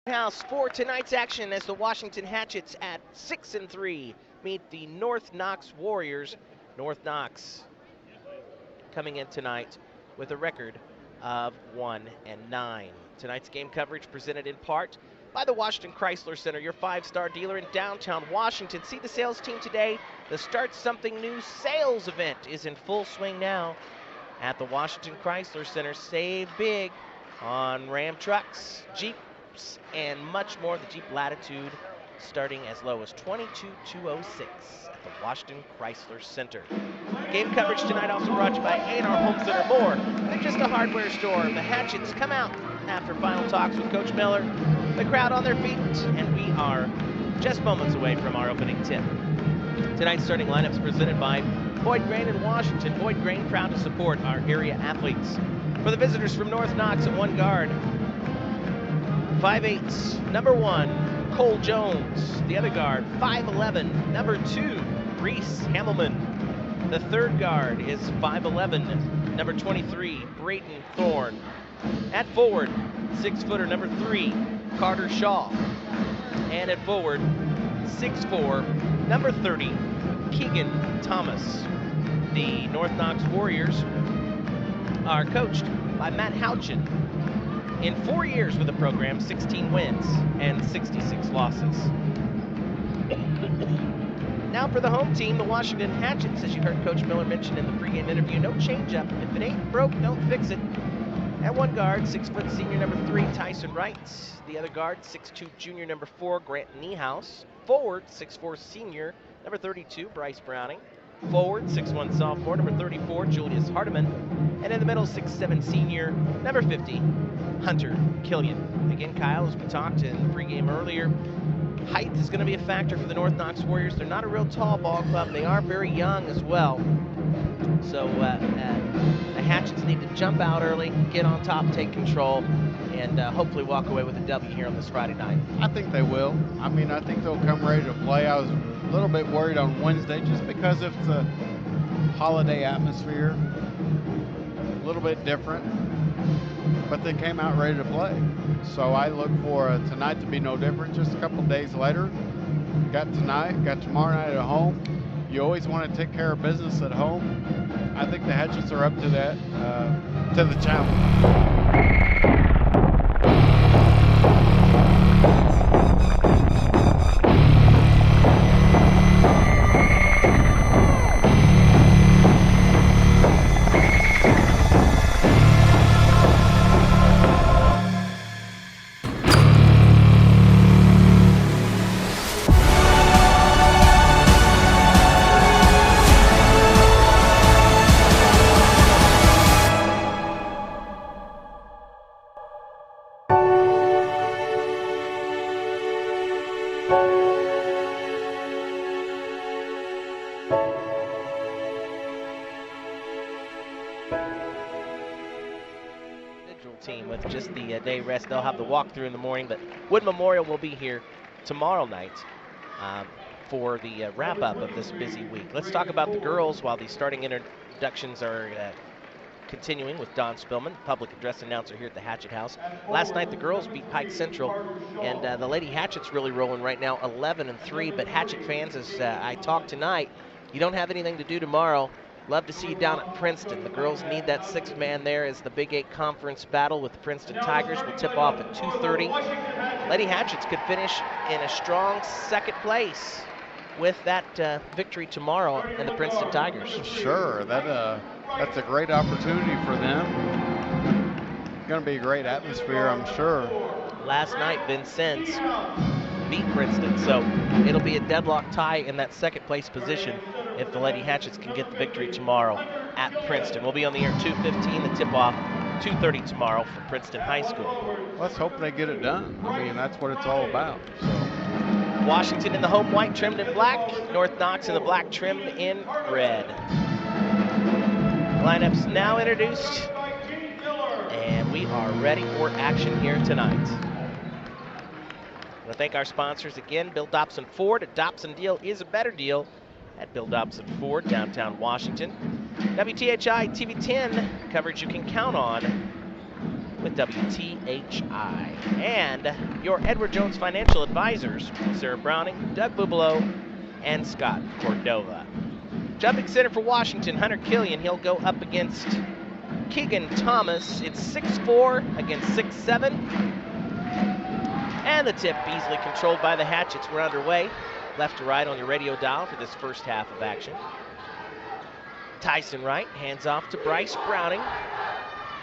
House for tonight's action as the Washington Hatchets at 6-3 meet the North Knox Warriors. North Knox coming in tonight with a record of 1-9. Tonight's game coverage presented in part by the Washington Chrysler Center, your five-star dealer in downtown Washington. See the sales team today. The Start Something New sales event is in full swing now at the Washington Chrysler Center. Save big on Ram trucks, Jeep, and much more. The Jeep Latitude starting as low as $22,206 at the Washington Chrysler Center. Game coverage tonight also brought to you by A&R Home Center. More than just a hardware store. The Hatchets come out after final talks with Coach Miller. The crowd on their feet, and we are just moments away from our opening tip. Tonight's starting lineup is presented by Boyd Grain in Washington. Boyd Grain proud to support our area athletes. For the visitors from North Knox at one guard, 5'8", number 1, Cole Jones. The other guard, 5'11", number 2, Reese Hamelman. The third guard is 5'11", number 23, Brayton Thorne. At forward, 6-footer, number 3, Carter Shaw. And at forward, 6'4", number 30, Keegan Thomas. The North Knox Warriors are coached by Matt Hatchet. In 4 years with the program, 16 wins and 66 losses. Now for the home team, the Washington Hatchets, as you heard Coach Miller mention in the pregame interview, no changeup. If it ain't broke, don't fix it. At one guard, 6-foot senior number 3, Tyson Wright. The other guard, 6'2", junior number 4, Grant Niehaus. Forward, 6'4", senior number 32, Bryce Browning. Forward, 6'1", sophomore number 34, Julius Hardiman. And in the middle, 6'7", senior number 50, Hunter Killian. Again, Kyle, as we talked in the pregame earlier, height is going to be a factor for the North Knox Warriors. They're not a real tall ball club. They are very young as well. So the Hatchets need to jump out early, get on top, take control, and hopefully walk away with a W here on this Friday night. I think they will. I mean, I think they'll come ready to play. I was a little bit worried on Wednesday just because it's a holiday atmosphere, a little bit different, but they came out ready to play. So I look for tonight to be no different. Just a couple days later, got tonight, got tomorrow night at home. You always want to take care of business at home. I think the Hatchets are up to that, to the challenge. Team with just the day rest. They'll have the walkthrough in the morning, but Wood Memorial will be here tomorrow night for the wrap-up of this busy week. Let's talk about the girls while the starting introductions are continuing with Don Spillman, public address announcer here at the Hatchet House. Last night the girls beat Pike Central, and the Lady Hatchet's really rolling right now, 11-3. But Hatchet fans, as I talk tonight, you don't have anything to do tomorrow. Love to see you down at Princeton. The girls need that sixth man there as the Big 8 conference battle with the Princeton Tigers will tip off at 2:30. Lady Hatchets could finish in a strong second place with that victory tomorrow in the Princeton Tigers. Sure, that's a great opportunity for them. Going to be a great atmosphere, I'm sure. Last night, Vincennes beat Princeton, so it'll be a deadlock tie in that second place position if the Lady Hatchets can get the victory tomorrow at Princeton. We'll be on the air at 2:15, the tip-off 2:30 tomorrow for Princeton High School. Let's hope they get it done. I mean, that's what it's all about. So. Washington in the home white trimmed in black, North Knox in the black trimmed in red. Lineups now introduced, and we are ready for action here tonight. I want to thank our sponsors again, Bill Dobson Ford. A Dobson deal is a better deal at Bill Dobson Ford, downtown Washington. WTHI TV 10 coverage you can count on. with WTHI. And your Edward Jones financial advisors, Sarah Browning, Doug Bubalo, and Scott Cordova. Jumping center for Washington, Hunter Killian. He'll go up against Keegan Thomas. It's 6'4" against 6'7". And the tip easily controlled by the Hatchets. We're underway. Left to right on your radio dial for this first half of action. Tyson Wright hands off to Bryce Browning.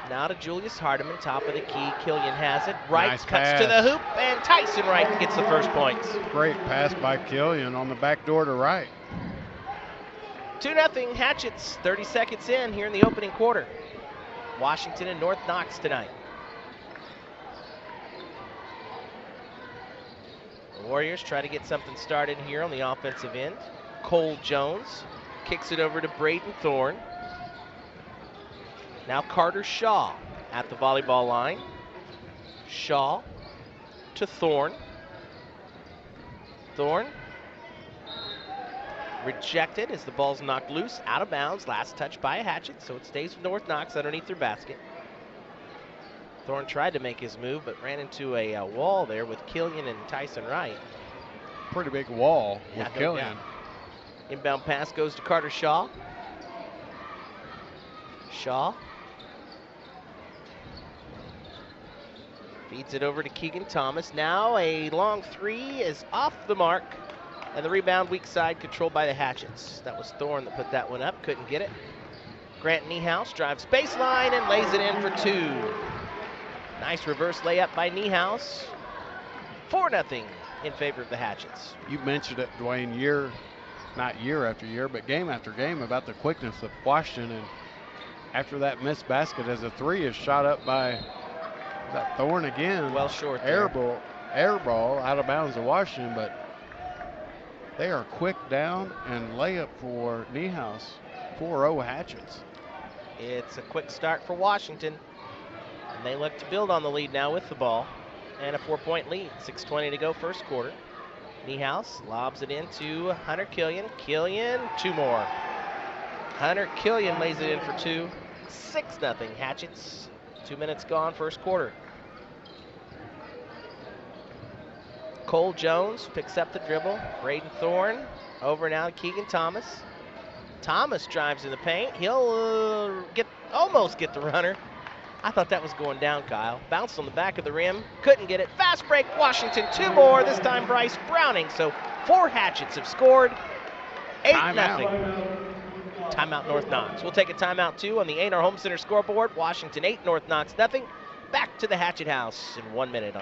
Now to Julius Hardiman, top of the key. Killian has it. Wright Nice cuts pass to the hoop, and Tyson Wright gets the first points. Great pass by Killian on the back door to Wright. 2-0 Hatchets, 30 seconds in here in the opening quarter. Washington and North Knox tonight. The Warriors try to get something started here on the offensive end. Cole Jones kicks it over to Braden Thorne. Now Carter Shaw at the volleyball line. Shaw to Thorne. Thorne rejected as the ball's knocked loose, out of bounds. Last touch by a Hatchet, so it stays with North Knox underneath their basket. Thorne tried to make his move, but ran into a wall there with Killian and Tyson Wright. Pretty big wall with Killian. Yeah. Inbound pass goes to Carter Shaw. Shaw feeds it over to Keegan Thomas. Now a long three is off the mark. And the rebound weak side controlled by the Hatchets. That was Thorne that put that one up, couldn't get it. Grant Niehaus drives baseline and lays it in for two. Nice reverse layup by Niehaus. 4-0 in favor of the Hatchets. You mentioned it, Dwayne, not year after year, but game after game about the quickness of Washington. And after that missed basket as a three is shot up by that Thorne again. Well short there. there. Air ball out of bounds to Washington, but they are quick down and layup for Niehaus. 4-0 Hatchets. It's a quick start for Washington. And they look to build on the lead now with the ball. And a 4-point lead. 6:20 to go first quarter. Niehaus lobs it into Hunter Killian. Killian, two more. Hunter Killian lays it in for two. 6-0 Hatchets. 2 minutes gone first quarter. Cole Jones picks up the dribble. Braden Thorne over now to Keegan Thomas. Thomas drives in the paint. He'll almost get the runner. I thought that was going down, Kyle. Bounced on the back of the rim. Couldn't get it. Fast break, Washington. Two more. This time Bryce Browning. So 4 Hatchets have scored. 8-0. Timeout North Knox. We'll take a timeout too on the A&R Home Center scoreboard. Washington 8, North Knox nothing. Back to the Hatchet House in 1 minute.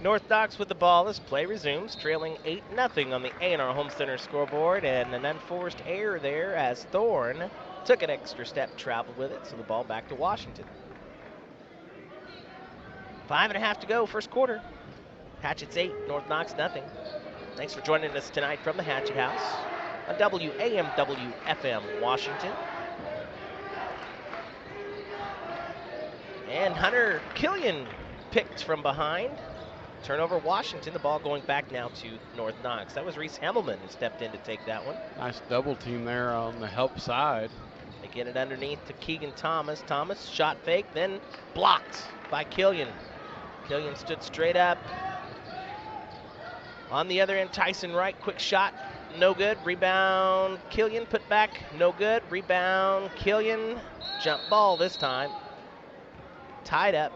North Knox with the ball as play resumes, trailing 8-0 on the A&R Home Center scoreboard, and an unforced error there as Thorne took an extra step, traveled with it, so the ball back to Washington. 5.5 to go, first quarter. Hatchets 8, North Knox nothing. Thanks for joining us tonight from the Hatchet House on WAM WFM Washington. And Hunter Killian picked from behind. Turnover Washington, the ball going back now to North Knox. That was Reese Hemmelman who stepped in to take that one. Nice double team there on the help side. They get it underneath to Keegan Thomas. Thomas shot fake, then blocked by Killian. Killian stood straight up. On the other end, Tyson Wright, quick shot, no good. Rebound, Killian, put back, no good. Rebound, Killian, jump ball this time. Tied up,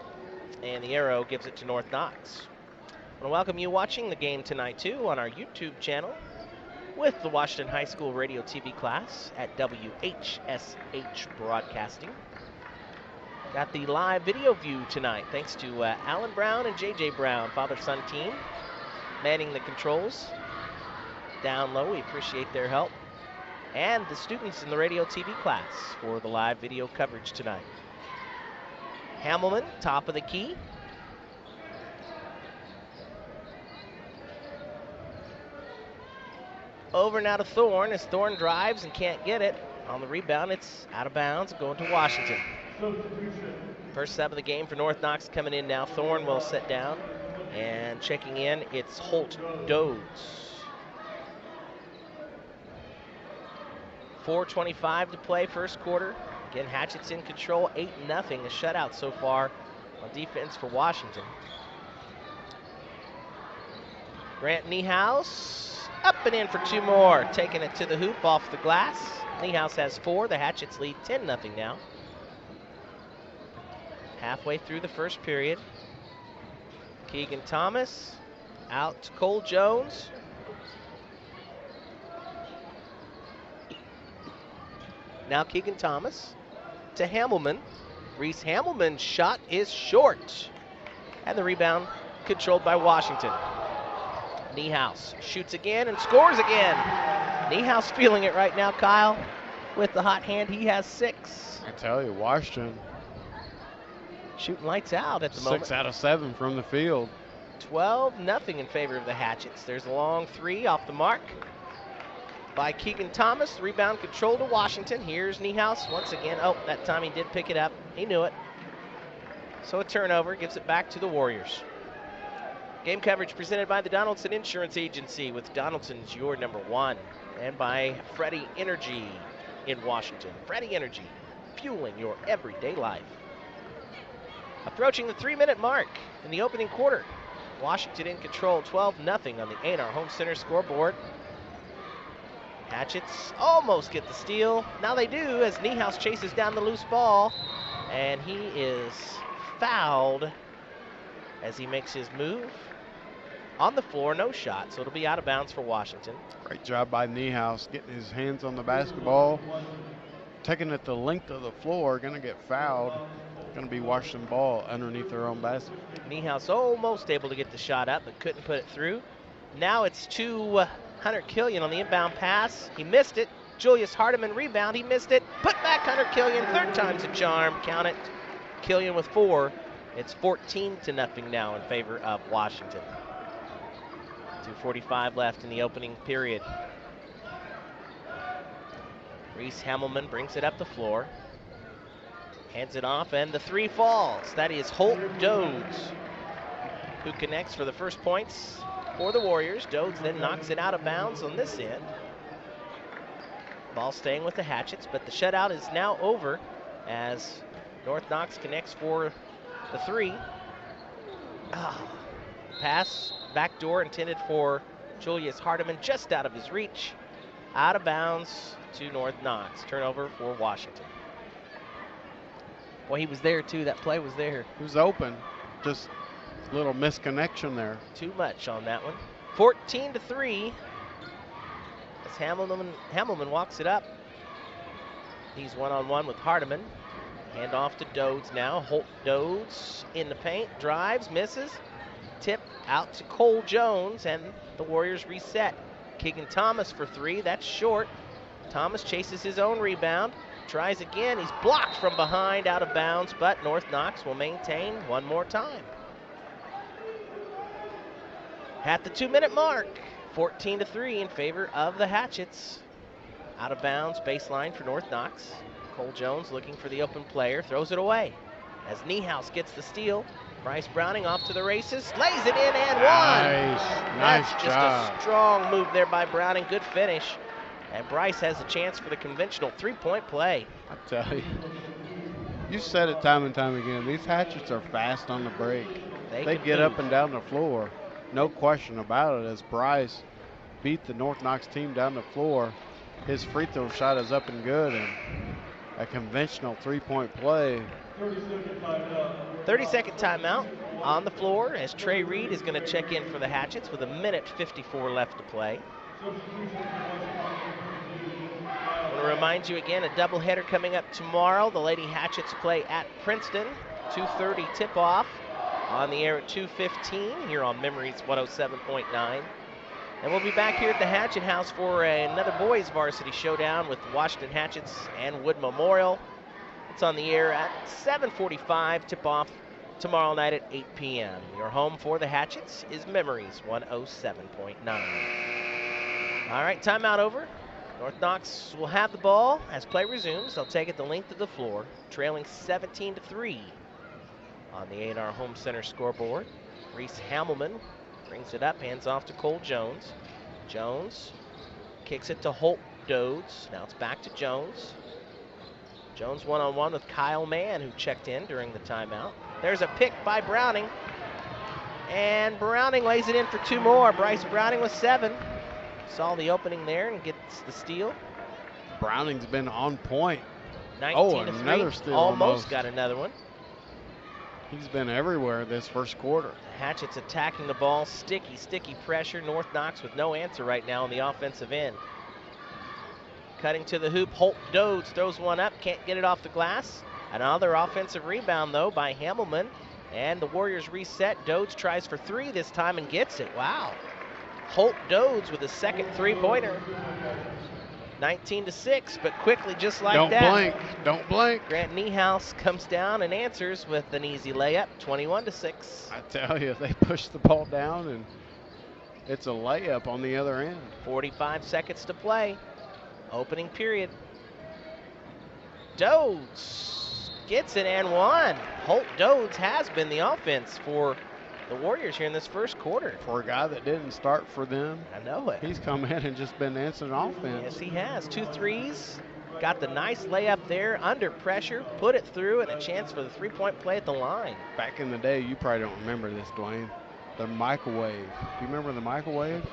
and the arrow gives it to North Knox. I want to welcome you watching the game tonight, too, on our YouTube channel with the Washington High School Radio TV class at WHSH Broadcasting. Got the live video view tonight, thanks to Alan Brown and JJ Brown, father-son team, manning the controls. Down low, we appreciate their help. And the students in the radio TV class for the live video coverage tonight. Hamelman, top of the key. Over now to Thorne as Thorne drives and can't get it. On the rebound, it's out of bounds, going to Washington. First sub of the game for North Knox coming in now. Thorne will sit down, and checking in, it's Holt Dodes. 4:25 to play, first quarter. Again, Hatchet's in control, 8-0, a shutout so far on defense for Washington. Grant Niehaus, up and in for two more, taking it to the hoop off the glass. Niehaus has 4, the Hatchets lead 10-0 now. Halfway through the first period. Keegan Thomas out to Cole Jones. Now Keegan Thomas to Hamelman. Reese Hamelman's shot is short. And the rebound controlled by Washington. Niehaus shoots again and scores again. Niehaus feeling it right now, Kyle. With the hot hand, he has 6. I tell you, Washington shooting lights out at the moment. 6 out of 7 from the field. 12-0 in favor of the Hatchets. There's a long 3 off the mark by Keegan Thomas. Rebound control to Washington. Here's Niehaus once again. Oh, that time he did pick it up. He knew it. So a turnover gives it back to the Warriors. Game coverage presented by the Donaldson Insurance Agency, with Donaldson's your number 1. And by Freddie Energy in Washington. Freddie Energy, fueling your everyday life. Approaching the 3-minute mark in the opening quarter. Washington in control, 12-0 on the A&R Home Center scoreboard. Hatchets almost get the steal. Now they do, as Niehaus chases down the loose ball. And he is fouled as he makes his move. On the floor, no shot, so it'll be out of bounds for Washington. Great job by Niehaus, getting his hands on the basketball, taking it the length of the floor, gonna get fouled. Gonna be Washington ball underneath their own basket. Niehaus almost able to get the shot up, but couldn't put it through. Now it's to Hunter Killian on the inbound pass. He missed it. Julius Hardiman rebound, he missed it. Put back Hunter Killian, third time's a charm, count it. Killian with 4. It's 14-0 now in favor of Washington. 2:45 left in the opening period. Reese Hamelman brings it up the floor. Hands it off, and the 3 falls. That is Holt Dodes, who connects for the first points for the Warriors. Dodes then knocks it out of bounds on this end. Ball staying with the Hatchets, but the shutout is now over as North Knox connects for the 3. Pass, backdoor intended for Julius Hardiman, just out of his reach. Out of bounds to North Knox. Turnover for Washington. Boy, he was there too. That play was there. He was open. Just a little misconnection there. Too much on that one. 14-3. As Hamelman walks it up. He's one-on-one with Hardiman. Hand off to Dodes now. Holt Dodes in the paint. Drives, misses. Tip out to Cole Jones, and the Warriors reset. Keegan Thomas for 3. That's short. Thomas chases his own rebound. Tries again. He's blocked from behind, out of bounds, but North Knox will maintain one more time. At the 2-minute mark, 14-3 in favor of the Hatchets. Out of bounds, baseline for North Knox. Cole Jones looking for the open player, throws it away. As Niehaus gets the steal, Bryce Browning off to the races, lays it in and one. Nice That's job. just a strong move there by Browning, good finish. And Bryce has a chance for the conventional 3-point play. I tell you, you said it time and time again, these Hatchets are fast on the break. They get up and down the floor. No question about it, as Bryce beat the North Knox team down the floor. His free throw shot is up and good, and a conventional three-point play. 30-second timeout on the floor as Trey Reed is going to check in for the Hatchets with 1:54 left to play. I want to remind you again, a doubleheader coming up tomorrow. The Lady Hatchets play at Princeton, 2:30 tip-off, on the air at 2:15 here on Memories 107.9. And we'll be back here at the Hatchet House for another boys varsity showdown with Washington Hatchets and Wood Memorial. It's on the air at 7:45, tip-off tomorrow night at 8 p.m. Your home for the Hatchets is Memories 107.9. All right, timeout over. North Knox will have the ball as play resumes. They'll take it the length of the floor, trailing 17-3 on the A&R Home Center scoreboard. Reese Hamelman brings it up, hands off to Cole Jones. Jones kicks it to Holt Dodds. Now it's back to Jones. Jones one-on-one with Kyle Mann, who checked in during the timeout. There's a pick by Browning. And Browning lays it in for two more. Bryce Browning with 7. Saw the opening there and gets the steal. Browning's been on point. 19 to 3. Another steal. Almost got another one. He's been everywhere this first quarter. Hatchet's attacking the ball. Sticky pressure. North Knox with no answer right now on the offensive end. Cutting to the hoop, Holt Dodds throws one up, can't get it off the glass. Another offensive rebound, though, by Hamelman. And the Warriors reset. Dodds tries for 3 this time and gets it. Wow. Holt Dodds with a second three-pointer. 19-6, but quickly, just like that. Don't blink. Grant Niehaus comes down and answers with an easy layup, 21-6. I tell you, they push the ball down, and it's a layup on the other end. 45 seconds to play. Opening period. Dodds gets it and one. Holt Dodds has been the offense for the Warriors here in this first quarter. For a guy that didn't start for them, I know it. He's come in and just been answering offense. Yes, he has. 2 threes. Got the nice layup there under pressure, put it through, and a chance for the three-point play at the line. Back in the day, you probably don't remember this, Dwayne, the microwave. Do you remember the microwave?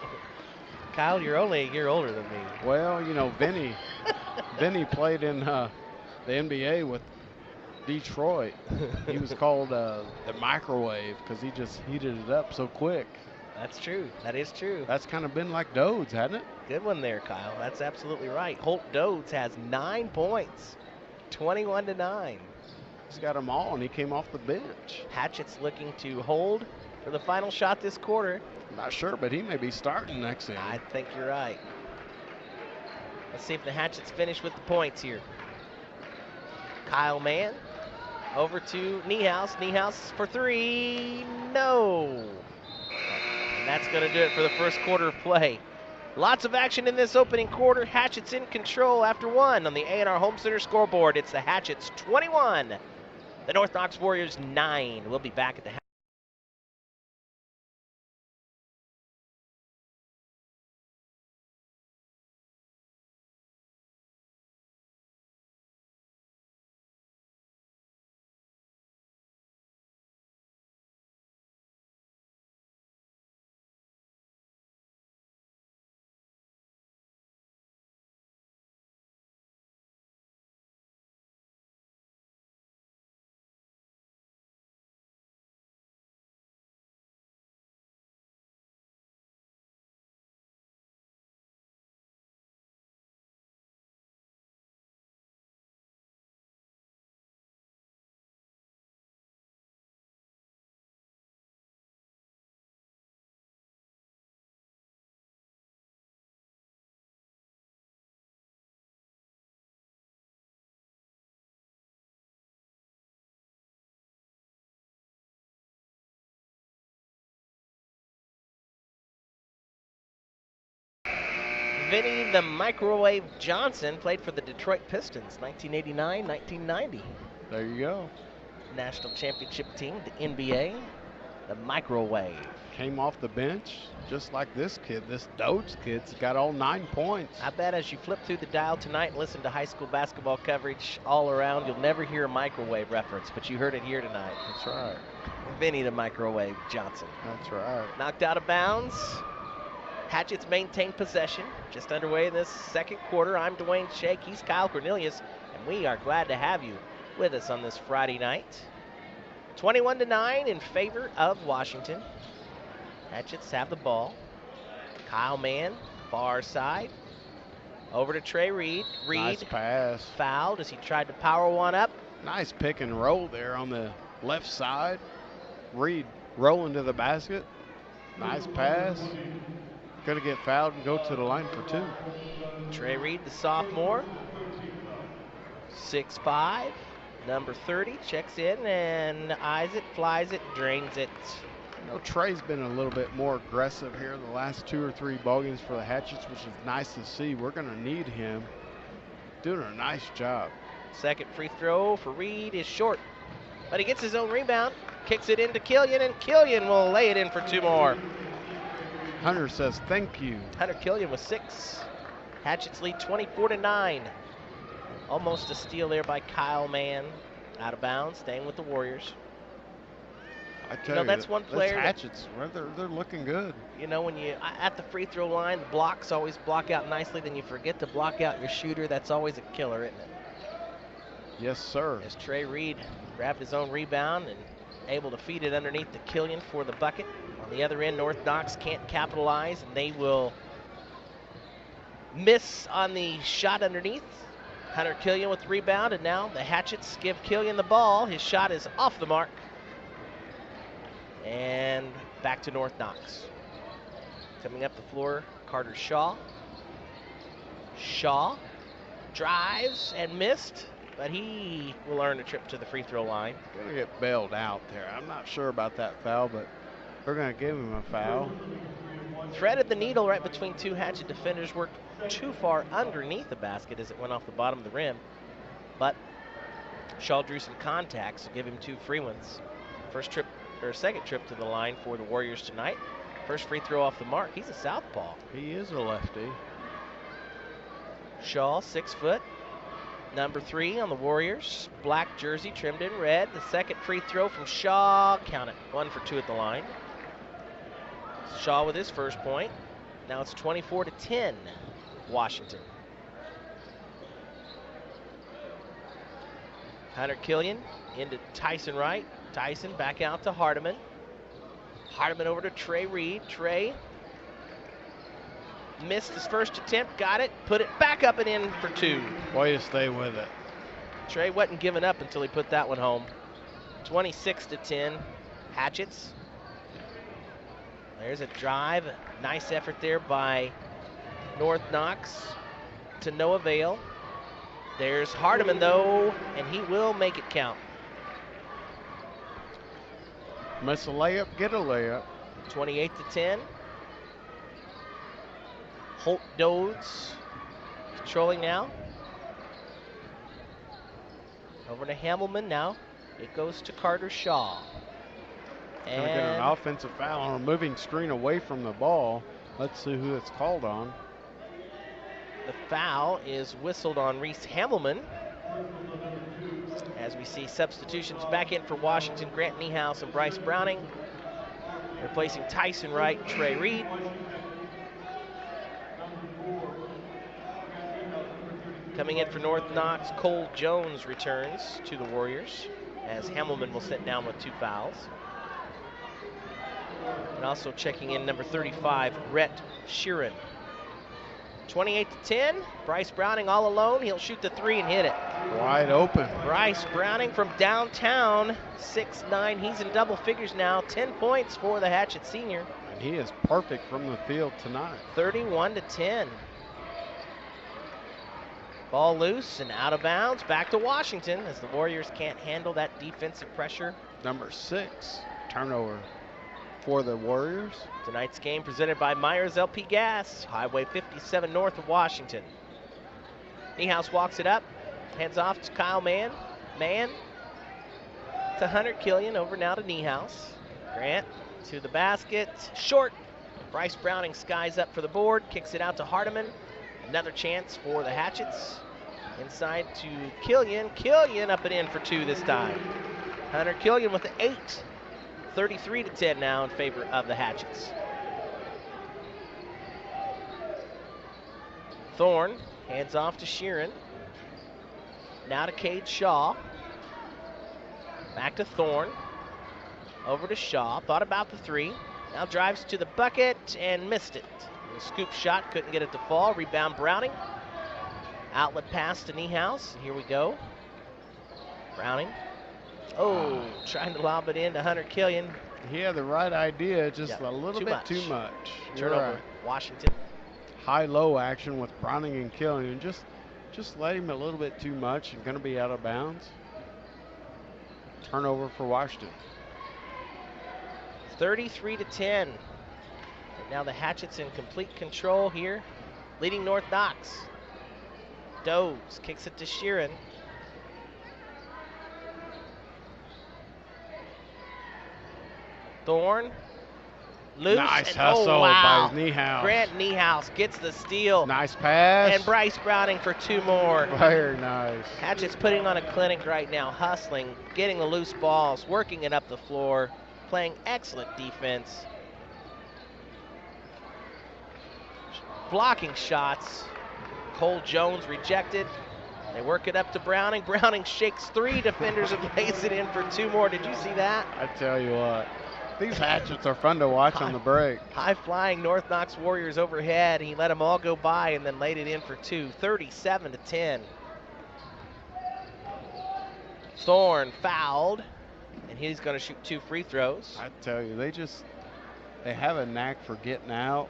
Kyle, you're only a year older than me. Well, you know, Vinny played in the NBA with Detroit. He was called the microwave because he just heated it up so quick. That's true. That is true. That's kind of been like Dodds, hasn't it? Good one there, Kyle. That's absolutely right. Holt Dodds has 9 points, 21-9. He's got them all, and he came off the bench. Hatchet's looking to hold for the final shot this quarter. Not sure, but he may be starting next inning. I think you're right. Let's see if the Hatchets finish with the points here. Kyle Mann over to Niehaus. Niehaus for 3. No. And that's going to do it for the first quarter of play. Lots of action in this opening quarter. Hatchet's in control after 1 on the A&R Home Center scoreboard. It's the Hatchets 21, the North Knox Warriors 9. We'll be back at the Vinny the Microwave Johnson played for the Detroit Pistons, 1989, 1990. There you go. National championship team, the NBA, the Microwave. Came off the bench just like this kid. This Dodds kid's got all 9 points. I bet as you flip through the dial tonight and listen to high school basketball coverage all around, you'll never hear a microwave reference, but you heard it here tonight. That's right. Vinny the Microwave Johnson. That's right. Knocked out of bounds. Hatchet's maintained possession. Just underway in this second quarter. I'm Dwayne Shake. He's Kyle Cornelius, and we are glad to have you with us on this Friday night. 21-9 in favor of Washington. Hatchets have the ball. Kyle Mann, far side. Over to Trey Reed. Nice pass. Fouled as he tried to power one up. Nice pick and roll there on the left side. Reed rolling to the basket. Nice pass. Gonna get fouled and go to the line for 2. Trey Reed, the sophomore. 6'5", number 30, checks in and eyes it, flies it, drains it. You know, Trey's been a little bit more aggressive here the last 2 or 3 ball games for the Hatchets, which is nice to see. We're gonna need him. Doing a nice job. Second free throw for Reed is short, but he gets his own rebound, kicks it into Killian, and Killian will lay it in for 2 more. Hunter says thank you. Hunter Killian with 6. Hatchets lead 24-9. Almost a steal there by Kyle Mann. Out of bounds, staying with the Warriors. I tell you, that's one player. Hatchets, they're looking good. You know, when you at the free throw line, the blocks always block out nicely. Then you forget to block out your shooter. That's always a killer, isn't it? Yes, sir. As Trey Reed grabbed his own rebound and able to feed it underneath to Killian for the bucket. On the other end, North Knox can't capitalize, and they will miss on the shot underneath. Hunter Killian with the rebound, and now the Hatchets give Killian the ball. His shot is off the mark. And back to North Knox. Coming up the floor, Carter Shaw. Shaw drives and missed, but he will earn a trip to the free throw line. Gonna get bailed out there. I'm not sure about that foul, but they're gonna give him a foul. Threaded the needle right between 2 Hatchet defenders, worked too far underneath the basket as it went off the bottom of the rim. But Shaw drew some contacts to give him 2 free ones. Second trip to the line for the Warriors tonight. First free throw off the mark. He's a southpaw. He is a lefty. Shaw, 6 foot. Number 3 on the Warriors. Black jersey trimmed in red. The second free throw from Shaw. Count it. 1 for 2 at the line. Shaw with his first point. Now it's 24-10, Washington. Hunter Killian into Tyson Wright. Tyson back out to Hardiman. Hardiman over to Trey Reed. Trey missed his first attempt, got it, put it back up and in for 2. Way to stay with it. Trey wasn't giving up until he put that one home. 26-10, Hatchets. There's a drive. Nice effort there by North Knox to no avail. There's Hardiman, though, and he will make it count. Miss a layup, get a layup. 28-10. Holt Dodds controlling now. Over to Hamelman now. It goes to Carter Shaw. Gonna get an offensive foul on a moving screen away from the ball. Let's see who it's called on. The foul is whistled on Reese Hamelman. As we see substitutions back in for Washington, Grant Niehaus and Bryce Browning. Replacing Tyson Wright and Trey Reed. Coming in for North Knox, Cole Jones returns to the Warriors, as Hamelman will sit down with 2 fouls. And also checking in number 35, Rhett Sheeran. 28-10, Bryce Browning all alone. He'll shoot the 3 and hit it. Wide open. Bryce Browning from downtown, 6'9". He's in double figures now. 10 points for the Hatchet senior. And he is perfect from the field tonight. 31-10. Ball loose and out of bounds. Back to Washington as the Warriors can't handle that defensive pressure. Number 6, turnover for the Warriors. Tonight's game presented by Myers LP Gas, Highway 57 north of Washington. Niehaus walks it up, hands off to Kyle Mann. Mann to Hunter Killian, over now to Niehaus. Grant to the basket, short. Bryce Browning skies up for the board, kicks it out to Hardiman. Another chance for the Hatchets. Inside to Killian. Killian up and in for 2 this time. Hunter Killian with the 8. 33-10 now in favor of the Hatchets. Thorne hands off to Sheeran. Now to Cade Shaw. Back to Thorne. Over to Shaw. Thought about the three. Now drives to the bucket and missed it. The scoop shot, couldn't get it to fall. Rebound Browning. Outlet pass to Niehaus. Here we go. Browning. Oh, trying to lob it in to Hunter Killian. He had the right idea, just Yep, a little bit too much. You're Turnover, right. Washington. High-low action with Browning and Killian. Just let him a little bit too much and going to be out of bounds. Turnover for Washington. 33-10. And now the Hatchets in complete control here, leading North Knox. Doze kicks it to Sheeran. Thorne. Loose. Nice and, hustle oh, wow. by Niehaus. Grant Niehaus gets the steal. Nice pass. And Bryce Browning for two more. Very nice. Hatchet's putting on a clinic right now, hustling, getting the loose balls, working it up the floor, playing excellent defense. Blocking shots. Cole Jones rejected. They work it up to Browning. Browning shakes three defenders and lays it in for two more. Did you see that? I tell you what, these Hatchets are fun to watch on the break. High-flying North Knox Warriors overhead. He let them all go by and then laid it in for two. 37-10. Thorne fouled, and he's going to shoot two free throws. I tell you, they have a knack for getting out,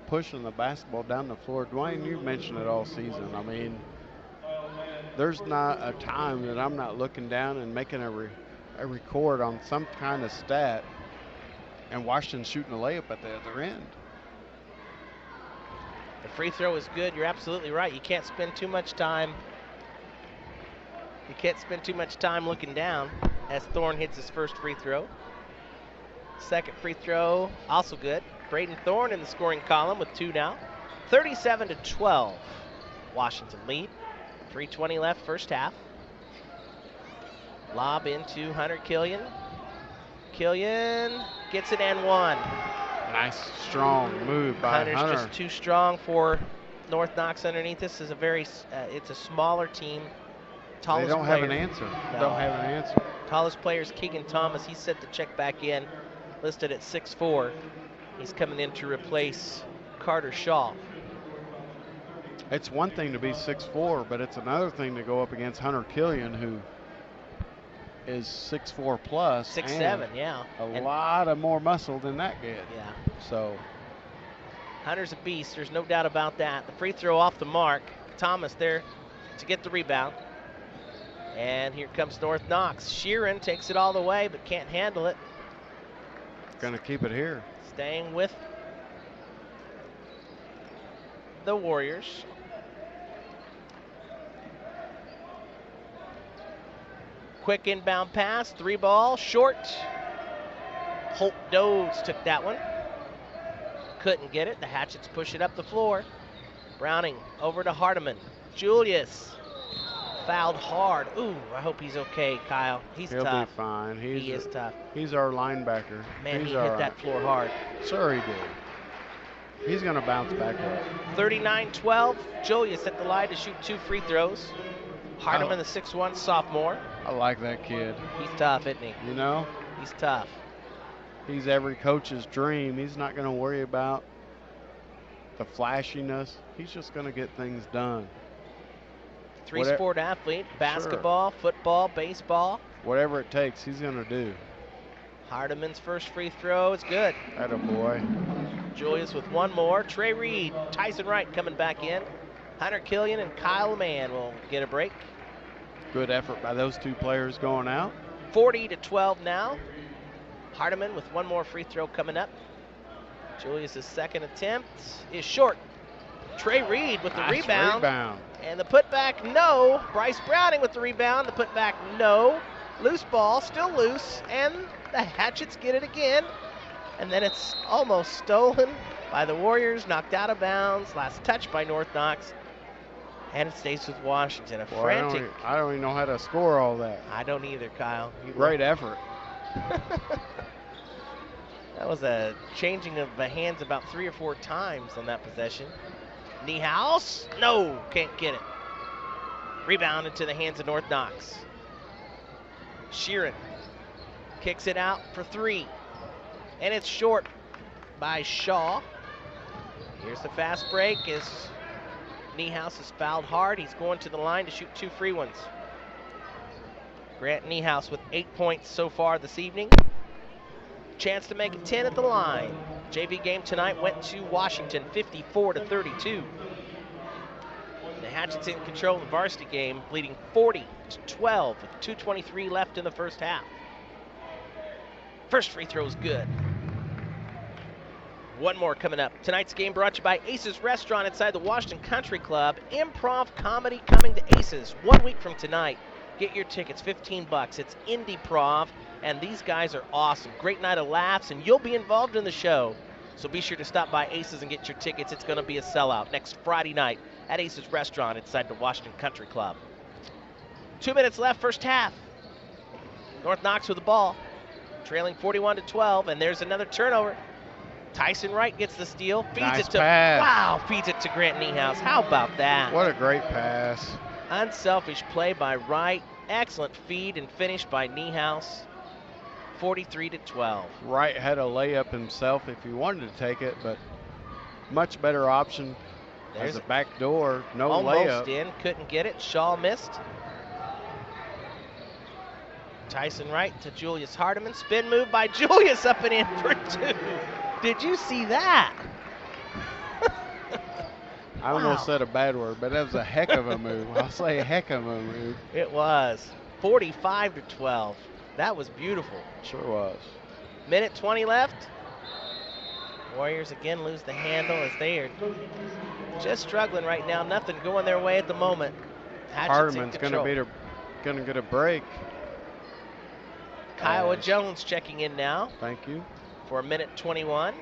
pushing the basketball down the floor. Dwayne, you've mentioned it all season. I mean, there's not a time that I'm not looking down and making a record on some kind of stat, and Washington shooting a layup at the other end. The free throw is good. You're absolutely right. You can't spend too much time. You can't spend too much time looking down as Thorne hits his first free throw. Second free throw, also good. Braden Thorne in the scoring column with two now. 37-12. Washington lead. 3:20 left first half. Lob into Hunter Killian. Killian gets it and one. Nice, strong move by Hunter's Hunter. just too strong for North Knox underneath. This is a very, it's a smaller team. Tallest They don't player. have an answer. No. Don't have an answer. Tallest player is Keegan Thomas. He's set to check back in, listed at 6'4". He's coming in to replace Carter Shaw. It's one thing to be 6'4", but it's another thing to go up against Hunter Killian, who is 6'4" plus. 6'7", yeah. A lot of more muscle than that kid. Yeah. So Hunter's a beast. There's no doubt about that. The free throw off the mark. Thomas there to get the rebound. And here comes North Knox. Sheeran takes it all the way, but can't handle it. gonna keep it here. Staying with the Warriors. Quick inbound pass, three ball, short. Holt Dodes took that one. Couldn't get it. The Hatchets push it up the floor. Browning over to Hardiman. Julius fouled hard. Ooh, I hope he's okay, Kyle. He's He'll tough. be fine. He is tough. He's our linebacker. Man, He's he all hit right. that floor hard. Sure he did. He's gonna bounce back up. 39-12. Julius at the line to shoot two free throws. Hardiman, the 6'1" sophomore. I like that kid. He's tough, isn't he? You know, He's tough. he's every coach's dream. He's not gonna worry about the flashiness. He's just gonna get things done. Three-sport athlete, basketball, football, baseball. Whatever it takes, he's gonna do. Hardiman's first free throw is good. Atta boy. Julius with one more. Trey Reed, Tyson Wright coming back in. Hunter Killian and Kyle Mann will get a break. Good effort by those two players going out. 40-12 now. Hardiman with one more free throw coming up. Julius' second attempt is short. Trey Reed with the Nice rebound. rebound. And the putback, no. Bryce Browning with the rebound. The putback, no. Loose ball, still loose. And the Hatchets get it again. And then it's almost stolen by the Warriors, knocked out of bounds. Last touch by North Knox. And it stays with Washington. A Boy, frantic. I don't even know how to score all that. I don't either, Kyle. Great effort. That was a changing of the hands about 3 or 4 times on that possession. Niehaus, no, can't get it. Rebound into the hands of North Knox. Sheeran kicks it out for three, and it's short by Shaw. Here's the fast break as Niehaus is fouled hard. He's going to the line to shoot 2 free ones. Grant Niehaus with 8 points so far this evening. Chance to make it 10 at the line. JV game tonight went to Washington 54-32. The Hatchets in control of the varsity game, leading 40-12 with 2:23 left in the first half. First free throw is good. One more coming up. Tonight's game brought to you by Aces Restaurant inside the Washington Country Club. Improv comedy coming to Aces 1 week from tonight. Get your tickets, $15. It's Indie-Prov, and these guys are awesome. Great night of laughs, and you'll be involved in the show. So be sure to stop by Aces and get your tickets. It's going to be a sellout next Friday night at Aces Restaurant inside the Washington Country Club. 2 minutes left, first half. North Knox with the ball, trailing 41-12, and there's another turnover. Tyson Wright gets the steal, feeds feeds it to Grant Niehaus. How about that? What a great pass. Unselfish play by Wright. Excellent feed and finish by Niehaus. 43-12. Wright had a layup himself if he wanted to take it, but much better option. There's a back door, no layup. Almost in, couldn't get it. Shaw missed. Tyson Wright to Julius Hardiman. Spin move by Julius, up and in for 2. Did you see that? I almost said a bad word, but that was a heck of a move. I'll say a heck of a move. It was. 45-12. That was beautiful. Sure was. Minute 20 left. Warriors again lose the handle as they are just struggling right now. Nothing going their way at the moment. Hardiman's going to get a break. Kiowa Jones checking in now. Thank you. For a minute 21.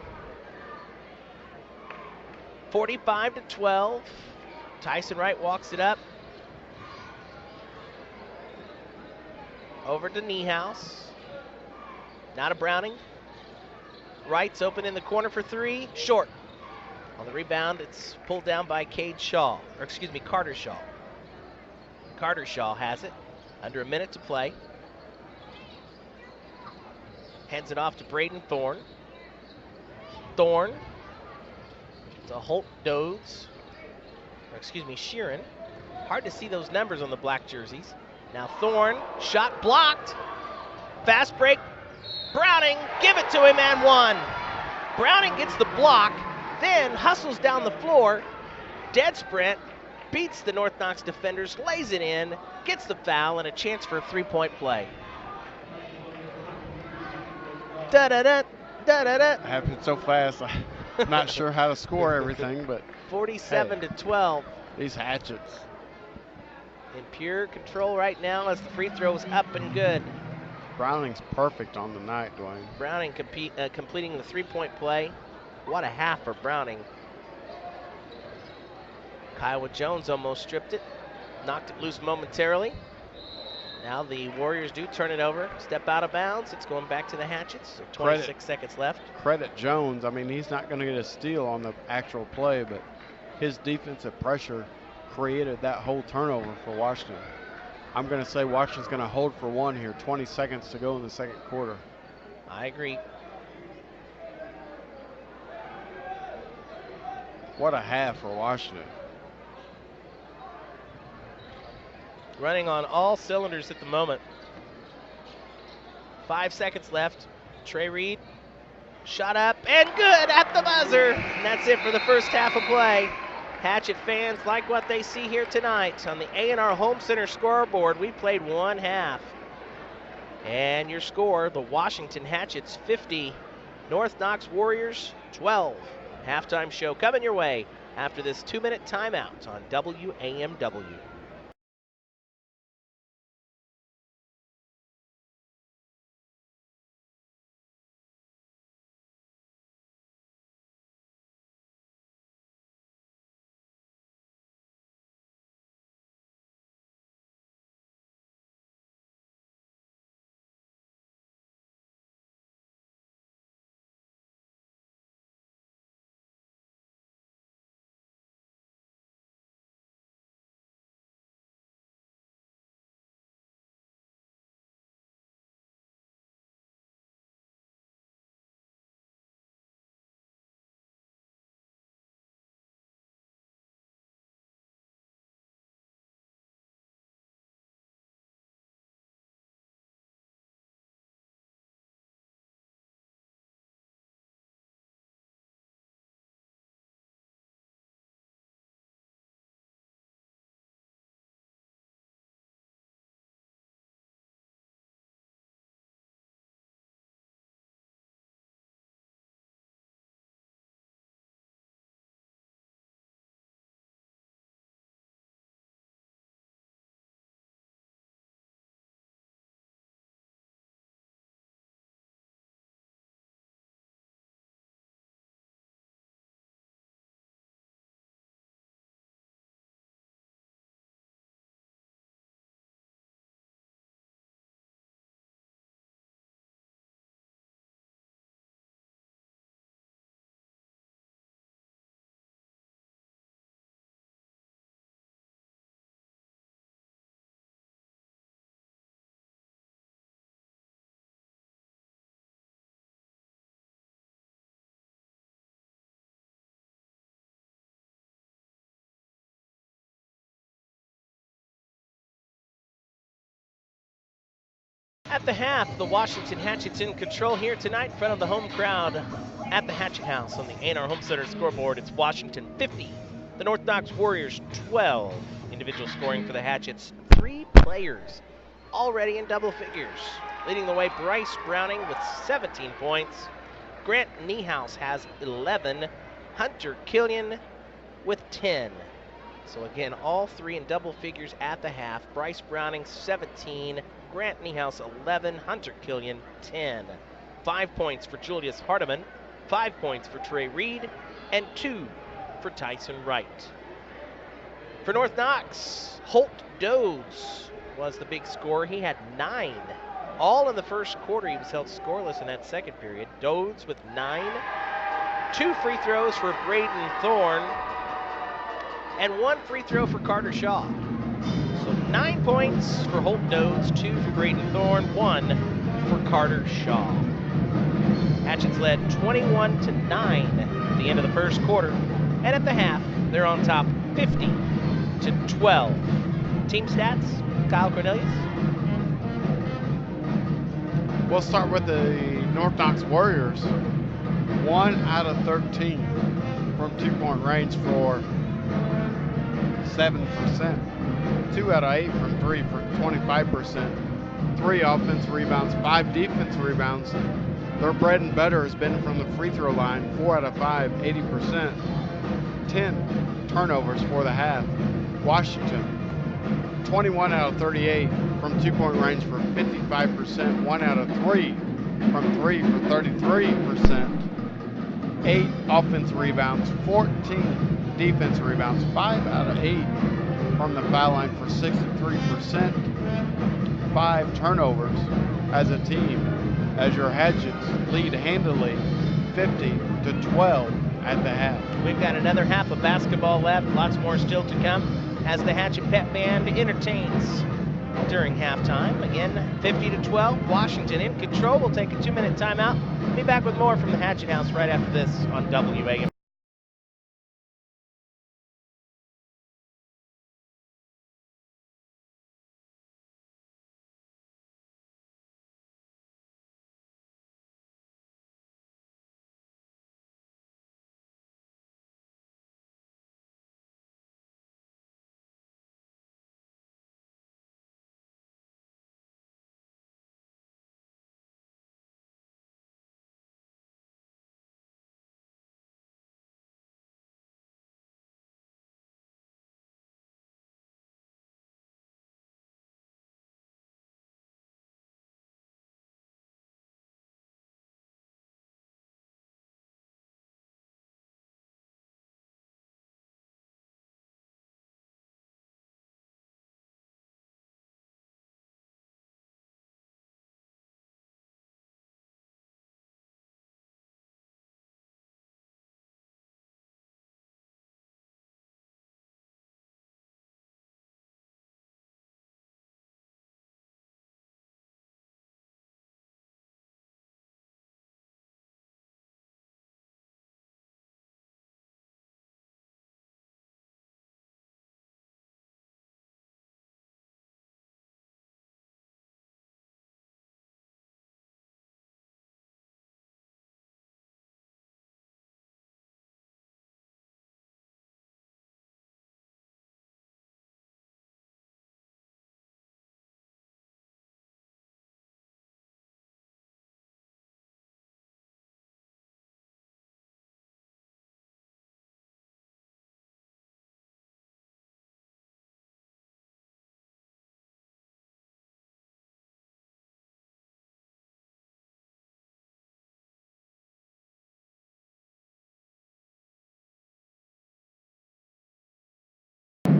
45-12. Tyson Wright walks it up. Over to Niehaus. Now to Browning. Wright's open in the corner for 3. Short. On the rebound, it's pulled down by Carter Shaw. Carter Shaw has it. Under a minute to play. Hands it off to Braden Thorne. Thorne to Holt Dodes. Sheeran. Hard to see those numbers on the black jerseys. Now Thorne, shot blocked. Fast break. Browning, give it to him and one. Browning gets the block, then hustles down the floor. Dead sprint, beats the North Knox defenders, lays it in, gets the foul, and a chance for a 3-point play. Da-da-da, da-da-da. Happened so fast, I'm not sure how to score everything, but 47-12. These Hatchets. In pure control right now as the free throw is up and good. Browning's perfect on the night, Dwayne. Browning completing the 3-point play. What a half for Browning. Kiowa Jones almost stripped it. Knocked it loose momentarily. Now the Warriors do turn it over. Step out of bounds. It's going back to the Hatchets. So 26 seconds left. Credit Jones. I mean, he's not going to get a steal on the actual play, but his defensive pressure created that whole turnover for Washington. I'm going to say Washington's going to hold for 1 here. 20 seconds to go in the second quarter. I agree. What a half for Washington. Running on all cylinders at the moment. 5 seconds left. Trey Reed, shot up and good at the buzzer. And that's it for the first half of play. Hatchet fans like what they see here tonight. On the A&R Home Center scoreboard, we played 1 half. And your score, the Washington Hatchets 50, North Knox Warriors 12. Halftime show coming your way after this 2-minute timeout on WAMW. At the half, the Washington Hatchets in control here tonight in front of the home crowd at the Hatchet House on the A&R Home Center scoreboard. It's Washington 50, the North Knox Warriors 12. Individual scoring for the Hatchets, 3 players already in double figures. Leading the way, Bryce Browning with 17 points. Grant Niehaus has 11. Hunter Killian with 10. So again, all 3 in double figures at the half. Bryce Browning 17, Grant Niehaus 11, Hunter Killian 10. 5 points for Julius Hardiman, 5 points for Trey Reed, and 2 for Tyson Wright. For North Knox, Holt Dodds was the big scorer. He had 9. All in the first quarter. He was held scoreless in that second period. Dodds with 9. 2 free throws for Braden Thorne, and 1 free throw for Carter Shaw. So 9 points for Holt Dodds, 2 for Braden Thorne, 1 for Carter Shaw. Hatchets led 21-9 at the end of the first quarter, and at the half, they're on top 50-12. Team stats, Kyle Cornelius. We'll start with the North Knox Warriors. 1 out of 13 from 2-point range for 7%. 2 out of 8 from 3 for 25%. 3 offensive rebounds, 5 defensive rebounds. Their bread and butter has been from the free throw line, 4 out of 5, 80%. 10 turnovers for the half. Washington, 21 out of 38 from 2-point range for 55%. 1 out of 3 from 3 for 33%. 8 offensive rebounds, 14 defensive rebounds, 5 out of 8 from the foul line for 63%. 5 turnovers as a team, as your Hatchets lead handily 50-12 at the half. We've got another half of basketball left, lots more still to come as the Hatchet Pep Band entertains during halftime. Again, 50-12, Washington in control. We'll take a 2-minute timeout. Be back with more from the Hatchet House right after this on WHS.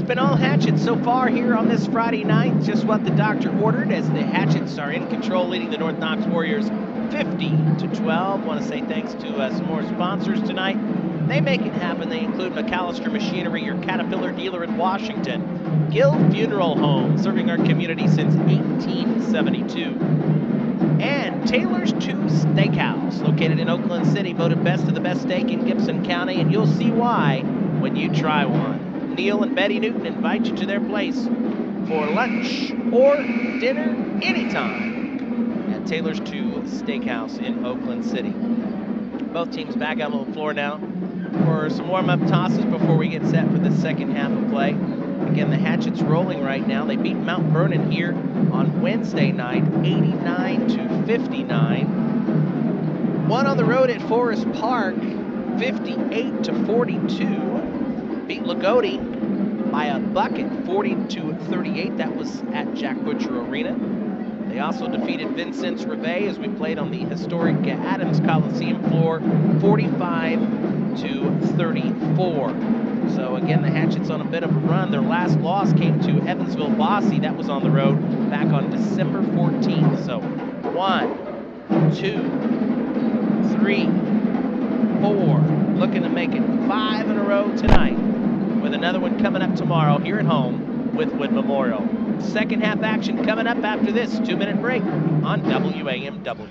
Been all Hatchets so far here on this Friday night. Just what the doctor ordered as the Hatchets are in control, leading the North Knox Warriors 50-12. Want to say thanks to some more sponsors tonight. They make it happen. They include McAllister Machinery, your Caterpillar dealer in Washington. Gill Funeral Home, serving our community since 1872. And Taylor's 2 Steakhouse, located in Oakland City, voted best of the best steak in Gibson County, and you'll see why when you try one. Neil and Betty Newton invite you to their place for lunch or dinner anytime. Taylor's 2 Steakhouse in Oakland City. Both teams back out on the floor now for some warm-up tosses before we get set for the second half of play. Again, the Hatchet's rolling right now. They beat Mount Vernon here on Wednesday night, 89-59. One on the road at Forest Park, 58-42. Beat Lagodi by a bucket, 40-38. That was at Jack Butcher Arena. They also defeated Vincent's Reveille as we played on the historic Adams Coliseum floor, 45-34. So again, the Hatchets on a bit of a run. Their last loss came to Evansville Bossy. That was on the road back on December 14th. So 1, 2, 3, 4. Looking to make it 5 in a row tonight, with another one coming up tomorrow here at home with Wood Memorial. Second half action coming up after this 2-minute break on WAMW.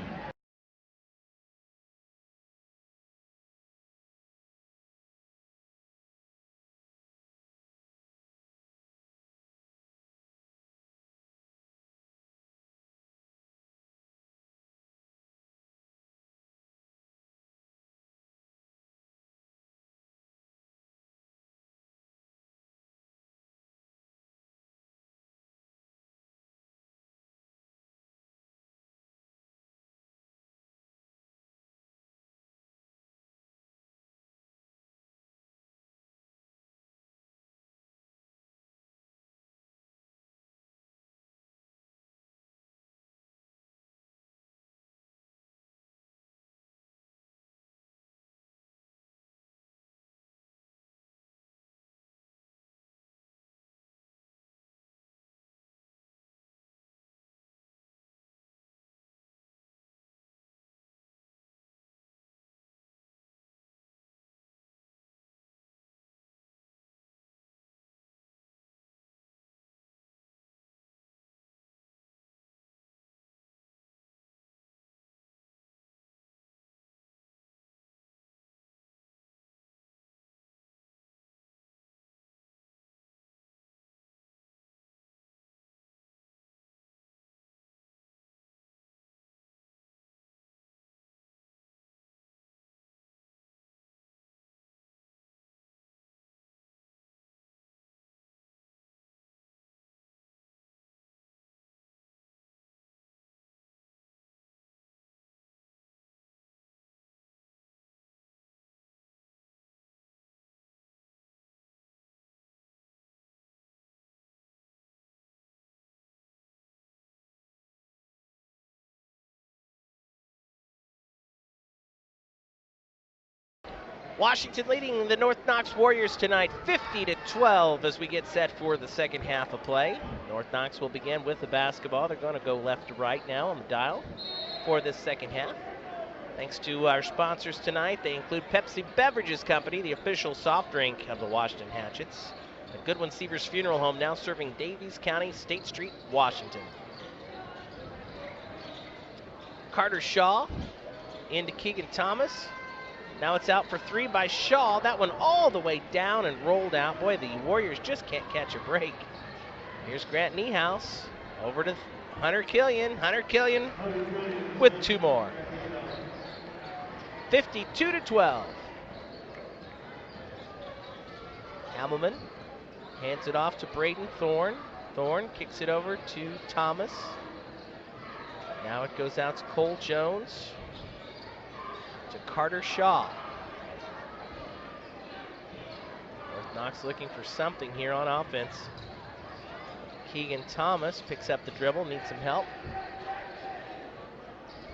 Washington leading the North Knox Warriors tonight 50-12 as we get set for the second half of play. North Knox will begin with the basketball. They're going to go left to right now on the dial for this second half. Thanks to our sponsors tonight. They include Pepsi Beverages Company, the official soft drink of the Washington Hatchets. And Goodwin Seavers Funeral Home, now serving Davies County, State Street, Washington. Carter Shaw into Keegan Thomas. Now it's out for 3 by Shaw. That one all the way down and rolled out. Boy, the Warriors just can't catch a break. Here's Grant Niehaus over to Hunter Killian. Hunter Killian with 2 more. 52-12. Hamelman hands it off to Braden Thorne. Thorne kicks it over to Thomas. Now it goes out to Cole Jones. To Carter Shaw. North Knox looking for something here on offense. Keegan Thomas picks up the dribble, needs some help.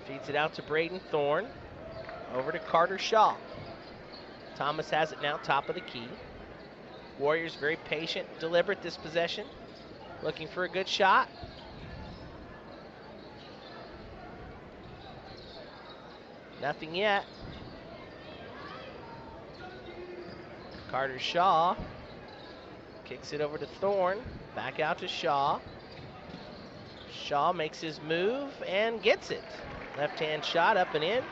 Feeds it out to Braden Thorne. Over to Carter Shaw. Thomas has it now, top of the key. Warriors very patient, deliberate this possession. Looking for a good shot. Nothing yet. Carter Shaw kicks it over to Thorne. Back out to Shaw. Shaw makes his move and gets it. Left-hand shot up and in.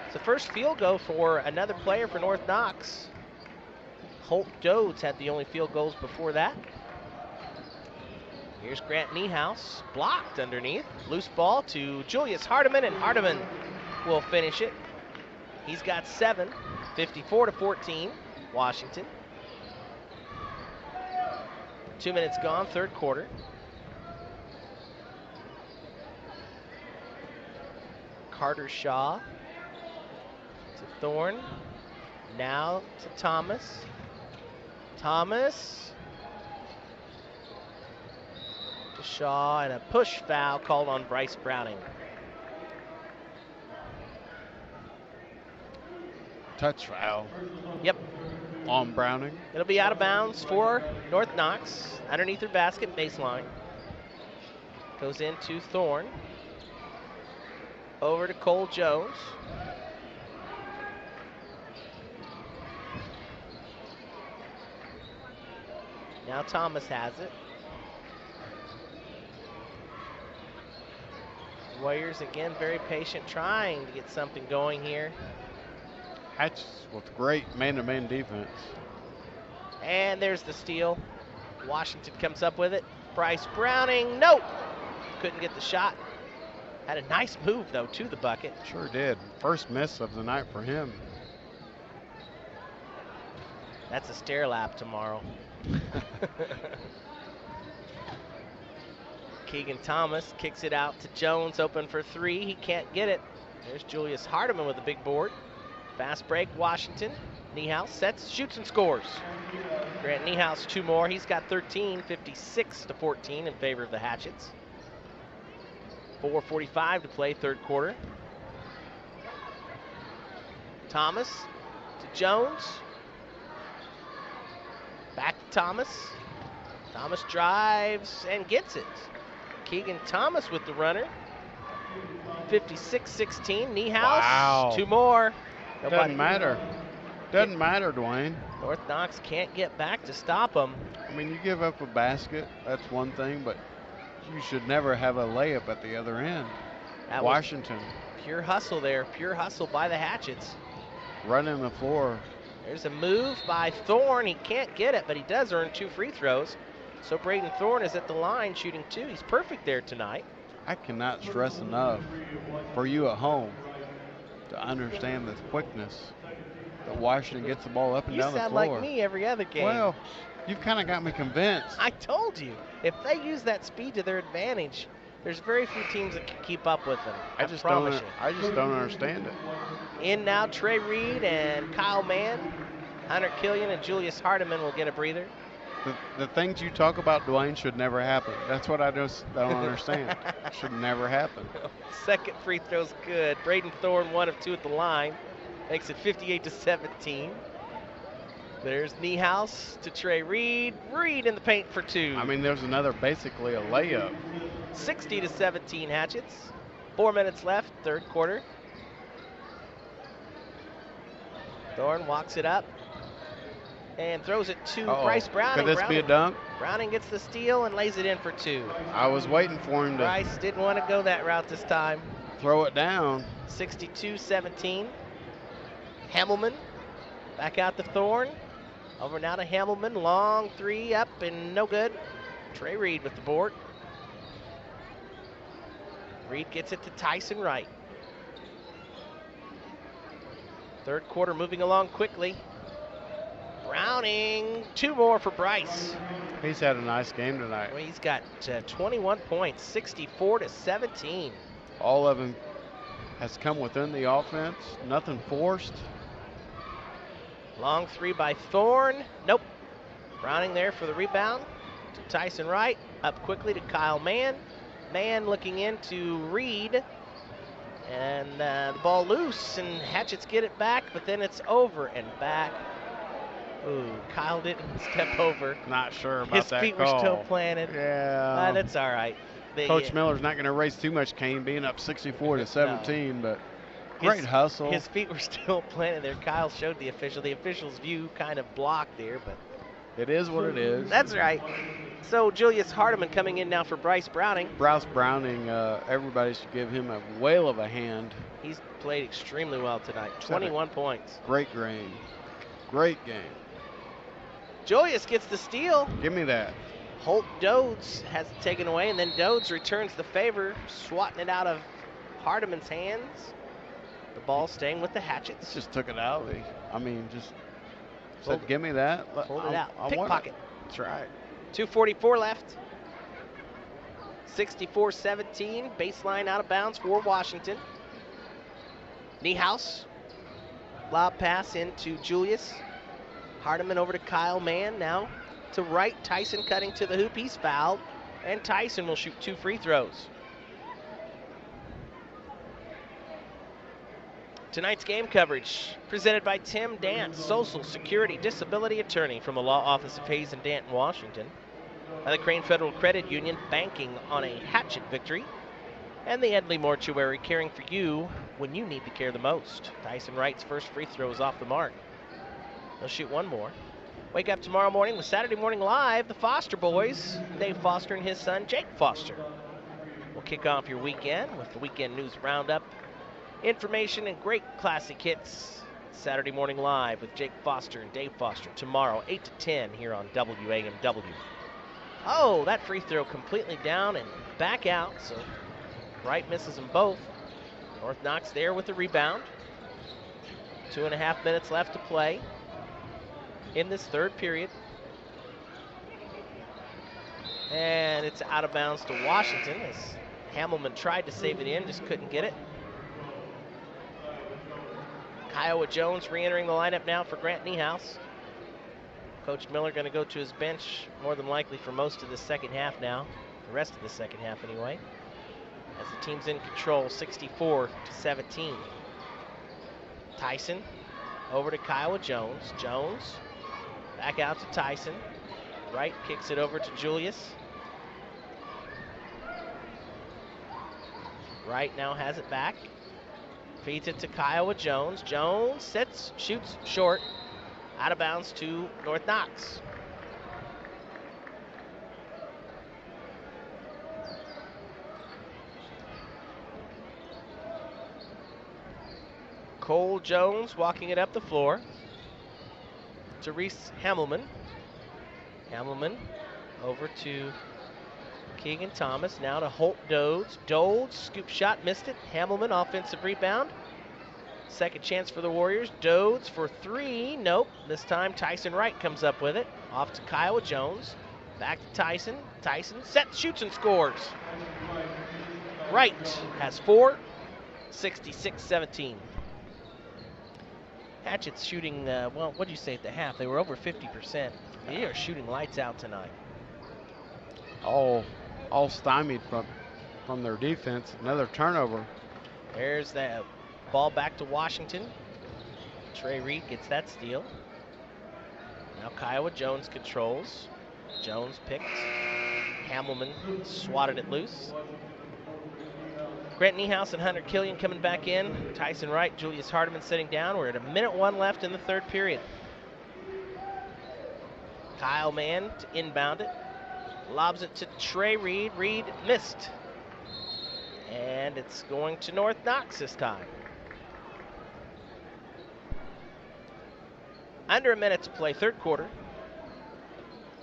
It's the first field goal for another player for North Knox. Holt Dodds had the only field goals before that. Here's Grant Niehaus, blocked underneath. Loose ball to Julius Hardiman, and Hardiman will finish it. He's got 7, 54-14, Washington. 2 minutes gone, third quarter. Carter Shaw to Thorne. Now to Thomas. Thomas to Shaw, and a push foul called on Bryce Browning. Touch foul. Yep. On Browning. It'll be out of bounds for North Knox. Underneath their basket, baseline. Goes into Thorne. Over to Cole Jones. Now Thomas has it. Warriors again very patient, trying to get something going here. Hatchet with great man-to-man defense. And there's the steal. Washington comes up with it. Bryce Browning, nope. Couldn't get the shot. Had a nice move, though, to the bucket. Sure did. First miss of the night for him. That's a stair lap tomorrow. Keegan Thomas kicks it out to Jones, open for 3. He can't get it. There's Julius Hardiman with a big board. Fast break, Washington. Niehaus sets, shoots, and scores. Grant Niehaus 2 more. He's got 13, 56-14 in favor of the Hatchets. 4:45 to play, third quarter. Thomas to Jones. Back to Thomas. Thomas drives and gets it. Keegan Thomas with the runner. 56-16. Niehaus. Wow. 2 more. Doesn't matter. Doesn't matter, Dwayne. North Knox can't get back to stop them. I mean, you give up a basket, that's one thing, but you should never have a layup at the other end. That Washington. Pure hustle there. Pure hustle by the Hatchets. Running the floor. There's a move by Thorne. He can't get it, but he does earn 2 free throws. So Braden Thorne is at the line shooting 2. He's perfect there tonight. I cannot stress enough for you at home to understand the quickness that Washington gets the ball up and down the floor. You sound like me every other game. Well, you've kind of got me convinced. I told you, if they use that speed to their advantage, there's very few teams that can keep up with them. I just promise you. I just don't understand it. In now, Trey Reed and Kyle Mann. Hunter Killian and Julius Hardiman will get a breather. The things you talk about, Dwayne, should never happen. That's what I just don't understand. Should never happen. Second free throw's good. Braden Thorne, 1 of 2 at the line. Makes it 58-17. There's Niehaus to Trey Reed. Reed in the paint for 2. I mean, there's another, basically a layup. 60-17 Hatchets. 4 minutes left, third quarter. Thorne walks it up and throws it to Bryce Browning. Could this be a dunk? Browning gets the steal and lays it in for 2. I was waiting for him to. Bryce didn't want to go that route this time. Throw it down. 62-17. Hamelman back out to Thorne. Over now to Hamelman. Long 3 up and no good. Trey Reed with the board. Reed gets it to Tyson Wright. Third quarter moving along quickly. Browning, 2 more for Bryce. He's had a nice game tonight. Well, he's got 21 points, 64-17. All of them has come within the offense. Nothing forced. Long 3 by Thorne. Nope. Browning there for the rebound to Tyson Wright. Up quickly to Kyle Mann. Mann looking into Reed. And the ball loose, and Hatchets get it back, but then it's over and back. Ooh, Kyle didn't step over. Not sure about His that feet call. were still planted. Yeah. That's all right. Coach Miller's not going to raise too much cane, being up 64-17, but great hustle. His feet were still planted there. Kyle showed the official. The official's view kind of blocked there, but it is what it is. That's right. So Julius Hardiman coming in now for Bryce Browning. Bryce Browning, everybody should give him a whale of a hand. He's played extremely well tonight. 21 points. Great game. Great game. Julius gets the steal. Give me that. Holt Dodes has it taken away, and then Dodes returns the favor, swatting it out of Hardiman's hands. The ball staying with the Hatchets. Just took it out. I mean, just Pulled said, give me that. Pulled it out. I want it. Pickpocket. That's right. 2:44 left. 64-17. Baseline out of bounds for Washington. Niehaus. Lob pass into Julius. Hardiman over to Kyle Mann. Now to right. Tyson cutting to the hoop. He's fouled. And Tyson will shoot 2 free throws. Tonight's game coverage presented by Tim Dant, Social Security Disability Attorney from the Law Office of Hayes and Dant in Washington. By the Crane Federal Credit Union, banking on a Hatchet victory. And the Edley Mortuary, caring for you when you need the care the most. Tyson Wright's first free throw is off the mark. He'll shoot 1 more. Wake up tomorrow morning with Saturday Morning Live, the Foster Boys, Dave Foster and his son, Jake Foster. We'll kick off your weekend with the Weekend News Roundup. Information and great classic hits. Saturday Morning Live with Jake Foster and Dave Foster tomorrow, 8 to 10 here on WAMW. Oh, that free throw completely down and back out, so Wright misses them both. North Knox there with the rebound. 2.5 minutes left to play in this third period. And it's out of bounds to Washington as Hamelman tried to save it in, just couldn't get it. Kiowa Jones re-entering the lineup now for Grant Niehaus. Coach Miller going to go to his bench more than likely for most of the second half now. The rest of the second half anyway. As the team's in control, 64-17. Tyson over to Kiowa Jones. Jones back out to Tyson. Wright kicks it over to Julius. Wright now has it back. Feeds it to Kiowa Jones. Jones sets, shoots short. Out of bounds to North Knox. Cole Jones walking it up the floor to Reese Hamelman. Hamelman over to Keegan Thomas. Now to Holt Dodes. Dodes, scoop shot, missed it. Hamelman, offensive rebound. Second chance for the Warriors. Dodes for 3. Nope. This time Tyson Wright comes up with it. Off to Kiowa Jones. Back to Tyson. Tyson sets, shoots, and scores. Wright has 4. 66-17. Hatchet's shooting, well, what did you say at the half? They were over 50%. They are shooting lights out tonight. All stymied from their defense. Another turnover. There's that ball back to Washington. Trey Reed gets that steal. Now Kiowa Jones controls. Jones picked. Hamelman swatted it loose. Grant Niehaus and Hunter Killian coming back in. Tyson Wright, Julius Hardiman sitting down. We're at 1:01 left in the third period. Kyle Mann to inbound it. Lobs it to Trey Reed. Reed missed. And it's going to North Knox this time. Under a minute to play, third quarter.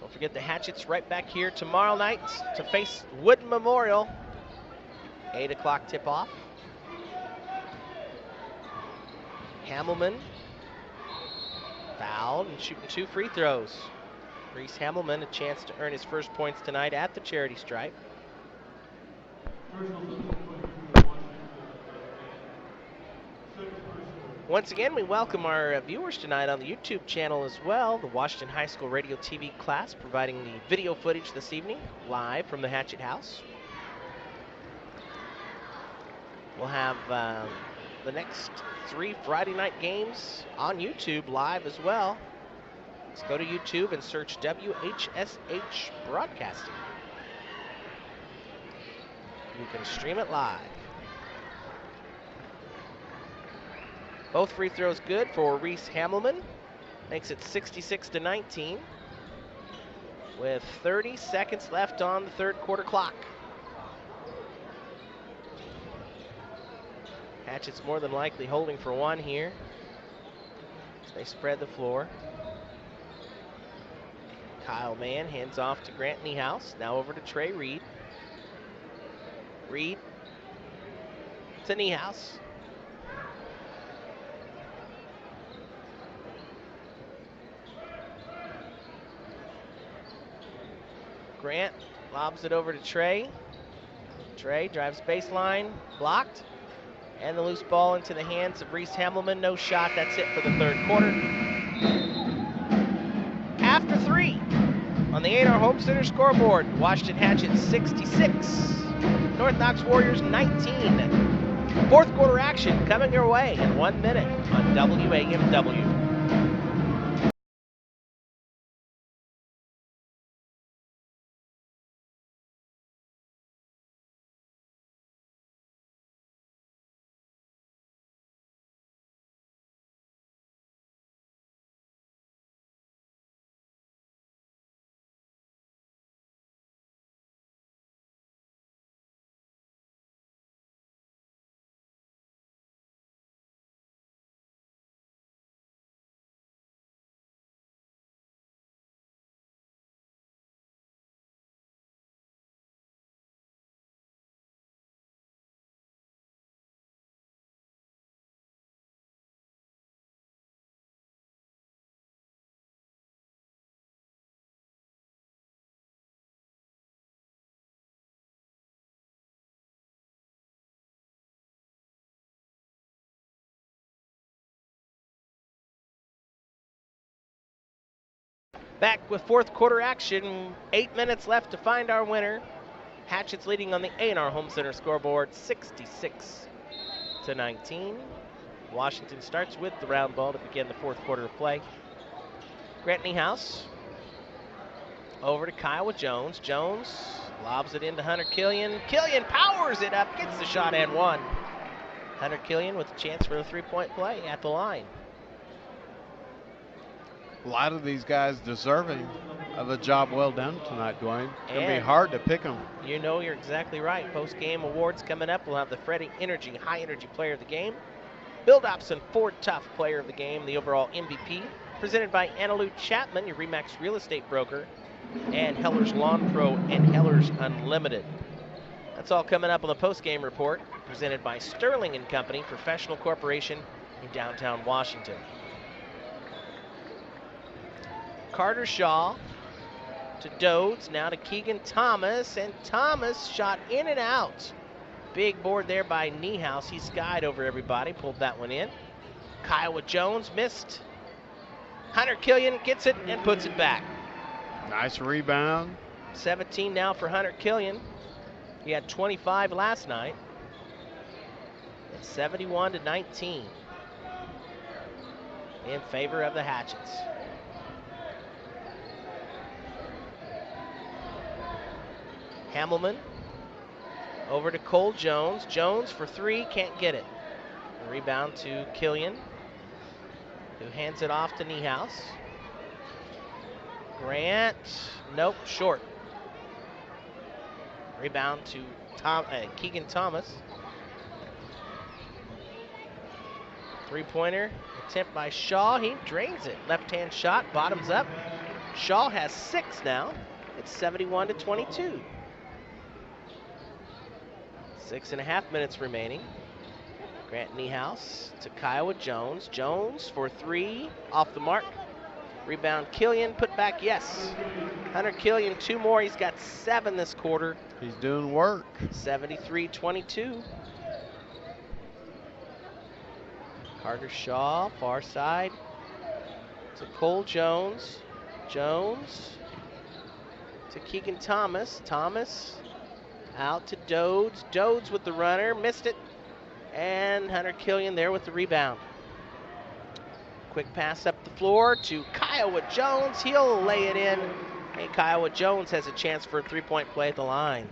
Don't forget the Hatchets right back here tomorrow night to face Wood Memorial. 8 o'clock tip-off. Hamelman fouled and shooting 2 free throws. Reese Hamelman a chance to earn his first points tonight at the charity stripe. Once again, we welcome our viewers tonight on the YouTube channel as well. The Washington High School Radio TV class providing the video footage this evening, live from the Hatchet House. We'll have the next 3 Friday night games on YouTube live as well. Let's go to YouTube and search WHSH Broadcasting. You can stream it live. Both free throws good for Reese Hamelman. Makes it 66-19 with 30 seconds left on the third quarter clock. Hatchet's more than likely holding for 1 here as they spread the floor. Kyle Mann hands off to Grant Niehaus. Now over to Trey Reed. Reed to Niehaus. Grant lobs it over to Trey. Trey drives baseline, blocked. And the loose ball into the hands of Reese Hamelman. No shot. That's it for the third quarter. After 3 on the A&R Home Center scoreboard, Washington Hatchet 66, North Knox Warriors 19. Fourth quarter action coming your way in 1 minute on WAMW. Back with fourth quarter action. 8 minutes left to find our winner. Hatchet's leading on the A&R Home Center scoreboard 66-19. Washington starts with the round ball to begin the fourth quarter of play. Grant Niehaus over to Kyle Jones. Jones lobs it into Hunter Killian. Killian powers it up, gets the shot and one. Hunter Killian with a chance for a three-point play at the line. A lot of these guys deserving of a job well done tonight, Dwayne. It's going to be hard to pick them. You know, you're exactly right. Post-game awards coming up. We'll have the Freddie Energy High Energy Player of the Game, Bill Dobson Ford Tough Player of the Game, the overall MVP, presented by Annalou Chapman, your RE/MAX real estate broker, and Heller's Lawn Pro and Heller's Unlimited. That's all coming up on the post-game report, presented by Sterling & Company, Professional Corporation in downtown Washington. Carter Shaw to Dodes, now to Keegan Thomas, and Thomas shot in and out. Big board there by Niehaus. He skied over everybody, pulled that one in. Kyle Jones missed. Hunter Killian gets it and puts it back. Nice rebound. 17 now for Hunter Killian. He had 25 last night. It's 71-19 in favor of the Hatchets. Hamelman over to Cole Jones. Jones for 3, can't get it. A rebound to Killian, who hands it off to Niehaus. Grant, nope, short. Rebound to Keegan Thomas. Three-pointer attempt by Shaw. He drains it. Left-hand shot, bottoms up. Shaw has 6 now. It's 71-22. 6.5 minutes remaining. Grant Niehaus to Kyle Jones. Jones for 3, off the mark. Rebound Killian, put back, yes. Hunter Killian, 2 more. He's got 7 this quarter. He's doing work. 73-22. Carter Shaw, far side to Cole Jones. Jones to Keegan Thomas. Thomas out to Dodes. Dodes with the runner, missed it. And Hunter Killian there with the rebound. Quick pass up the floor to Kyle Jones. He'll lay it in. And Kyle Jones has a chance for a three-point play at the line.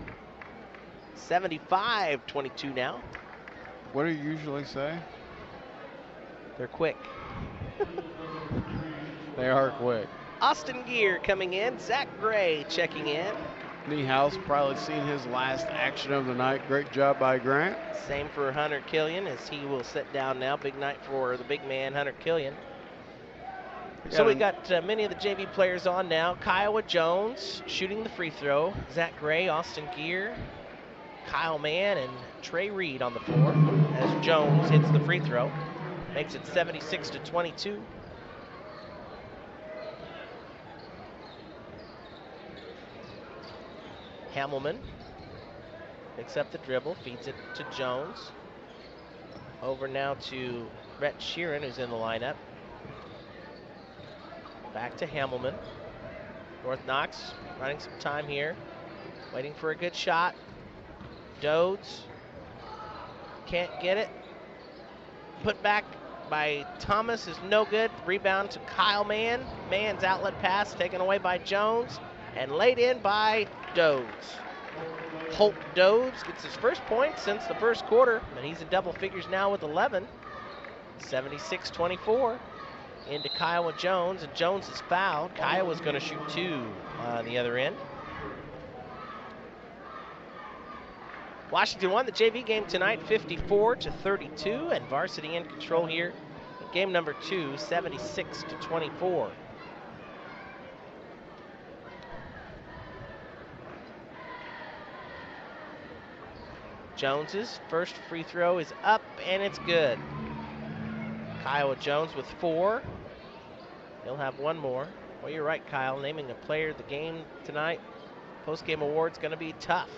75-22 now. What do you usually say? They're quick. They are quick. Austin Gear coming in. Zach Gray checking in. Niehaus probably seen his last action of the night. Great job by Grant. Same for Hunter Killian as he will sit down now. Big night for the big man, Hunter Killian. So we got many of the JV players on now. Kiowa Jones shooting the free throw. Zach Gray, Austin Gear, Kyle Mann, and Trey Reed on the floor as Jones hits the free throw. Makes it 76-22. Hamelman picks up the dribble, feeds it to Jones. Over now to Brett Sheeran, who's in the lineup. Back to Hamelman. North Knox running some time here, waiting for a good shot. Dodes can't get it. Put back by Thomas is no good. Rebound to Kyle Mann. Mann's outlet pass taken away by Jones and laid in by Dodes. Holt Dodes gets his first point since the first quarter, and he's in double figures now with 11. 76-24 into Kiowa Jones, and Jones is fouled. Kiowa's going to shoot 2 on the other end. Washington won the JV game tonight 54-32, and varsity in control here in game number 2, 76-24. Jones's first free throw is up, and it's good. Kiowa Jones with 4. He'll have one more. Well, you're right, Kyle. Naming a player of the game tonight, post-game award's going to be tough.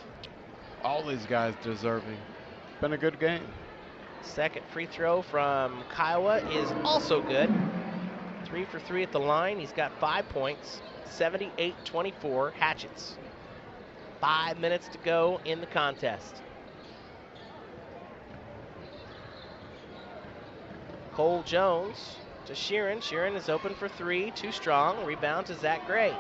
All these guys deserving. Been a good game. Second free throw from Kiowa is also good. 3 for 3 at the line. He's got 5 points. 78-24 Hatchets. 5 minutes to go in the contest. Cole Jones to Sheeran. Sheeran is open for 3, too strong. Rebound to Zach Gray.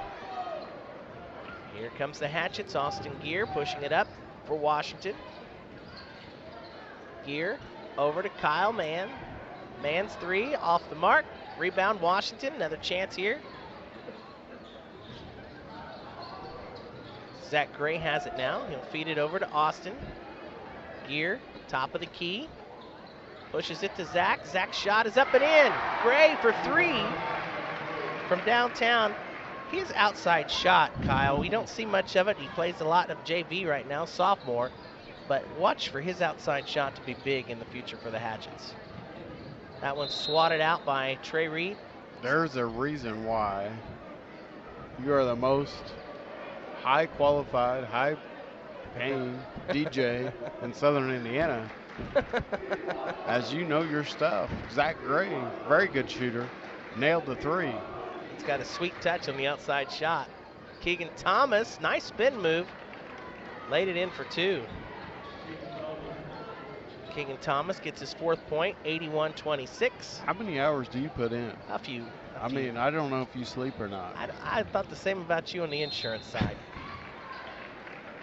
Here comes the Hatchets. Austin Gear pushing it up for Washington. Gear over to Kyle Mann. Mann's 3 off the mark. Rebound Washington. Another chance here. Zach Gray has it now. He'll feed it over to Austin. Gear, top of the key. Pushes it to Zach. Zach's shot is up and in. Gray for 3 from downtown. His outside shot, Kyle, we don't see much of it. He plays a lot of JV right now, sophomore. But watch for his outside shot to be big in the future for the Hatchets. That one's swatted out by Trey Reed. There's a reason why you are the most high qualified, high paying DJ in Southern Indiana. As you know your stuff. Zach Gray, very good shooter, nailed the 3. He's got a sweet touch on the outside shot. Keegan Thomas, nice spin move. Laid it in for 2. Keegan Thomas gets his 4th point, 81-26. How many hours do you put in? A few. I mean, I don't know if you sleep or not. I thought the same about you on the insurance side.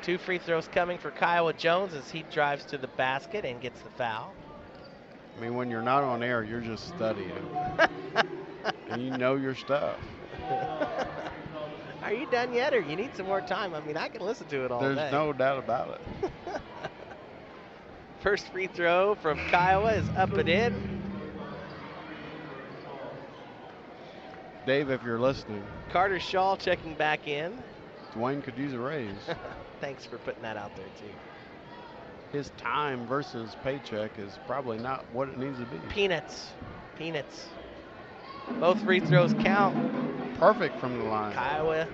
2 free throws coming for Kiowa Jones as he drives to the basket and gets the foul. I mean, when you're not on air, you're just studying. And you know your stuff. Are you done yet, or you need some more time? I mean, I can listen to it all day. There's no doubt about it. First free throw from Kiowa is up and in. Dave, if you're listening. Carter Shaw checking back in. Dwayne could use a raise. Thanks for putting that out there, too. His time versus paycheck is probably not what it needs to be. Peanuts. Peanuts. Both free throws count. Perfect from the line. Kiowa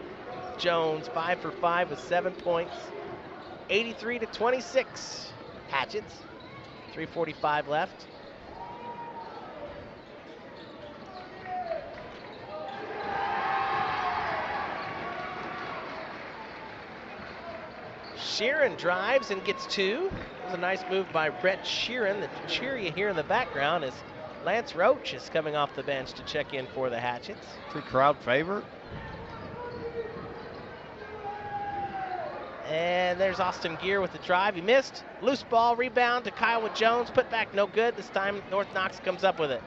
Jones, 5 for 5 with 7 points. 83-26. Hatchets. 3:45 left. Sheeran drives and gets 2. It was a nice move by Brett Sheeran. The cheer you hear in the background is Lance Roach is coming off the bench to check in for the Hatchets. It's a crowd favorite. And there's Austin Gear with the drive. He missed. Loose ball, rebound to Kiowa Jones. Put back no good. This time North Knox comes up with it.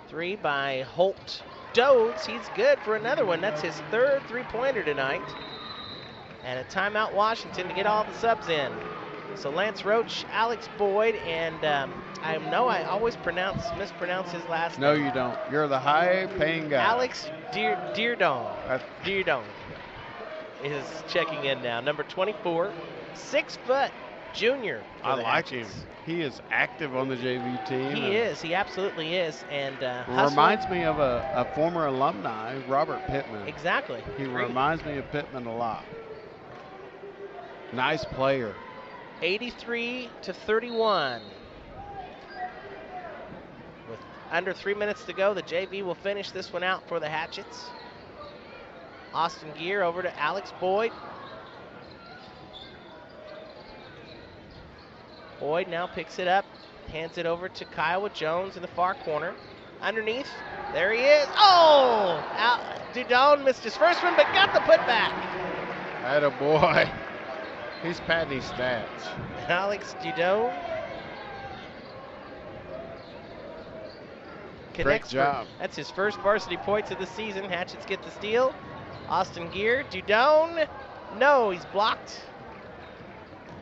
Three by Holt Dodes. He's good for another one. That's his 3rd three-pointer tonight. And a timeout Washington to get all the subs in. So Lance Roach, Alex Boyd, and I know I always mispronounce his last No, name. you don't. You're the high-paying guy. Alex Deardon is checking in now. Number 24, 6 foot junior. I like him. He is active on the JV team. He is. He absolutely is. And reminds me of a former alumni, Robert Pittman. Exactly. He reminds me of Pittman a lot. Nice player. 83-31. With under 3 minutes to go, the JV will finish this one out for the Hatchets. Austin Gear over to Alex Boyd. Boyd now picks it up, hands it over to Kiowa Jones in the far corner. Underneath, there he is. Oh! Dudon missed his first one, but got the putback. Atta boy. He's padding his stats. Alex Dudon. Great job. That's his first varsity points of the season. Hatchets get the steal. Austin Gear, Dudon. No, he's blocked.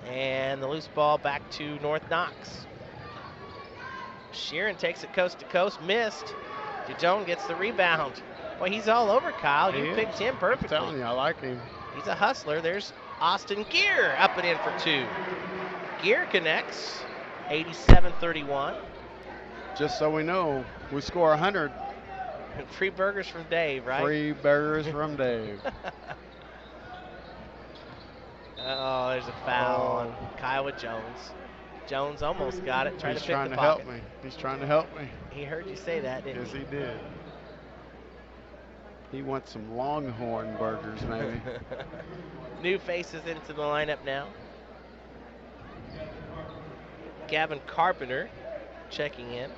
And the loose ball back to North Knox. Sheeran takes it coast to coast, missed. Dudon gets the rebound. Well, he's all over Kyle. You picked him perfectly. I'm telling you, I like him. He's a hustler. There's Austin Gear up and in for 2. Gear connects, 87-31. Just so we know, we score 100. Free burgers from Dave, right? Free burgers from Dave. Oh, there's a foul on Kiowa Jones. Jones almost got it. He's trying to help me. He's trying to help me. He heard you say that, didn't he? Yes, he did. He wants some Longhorn burgers, maybe. New faces into the lineup now. Gavin Carpenter checking in.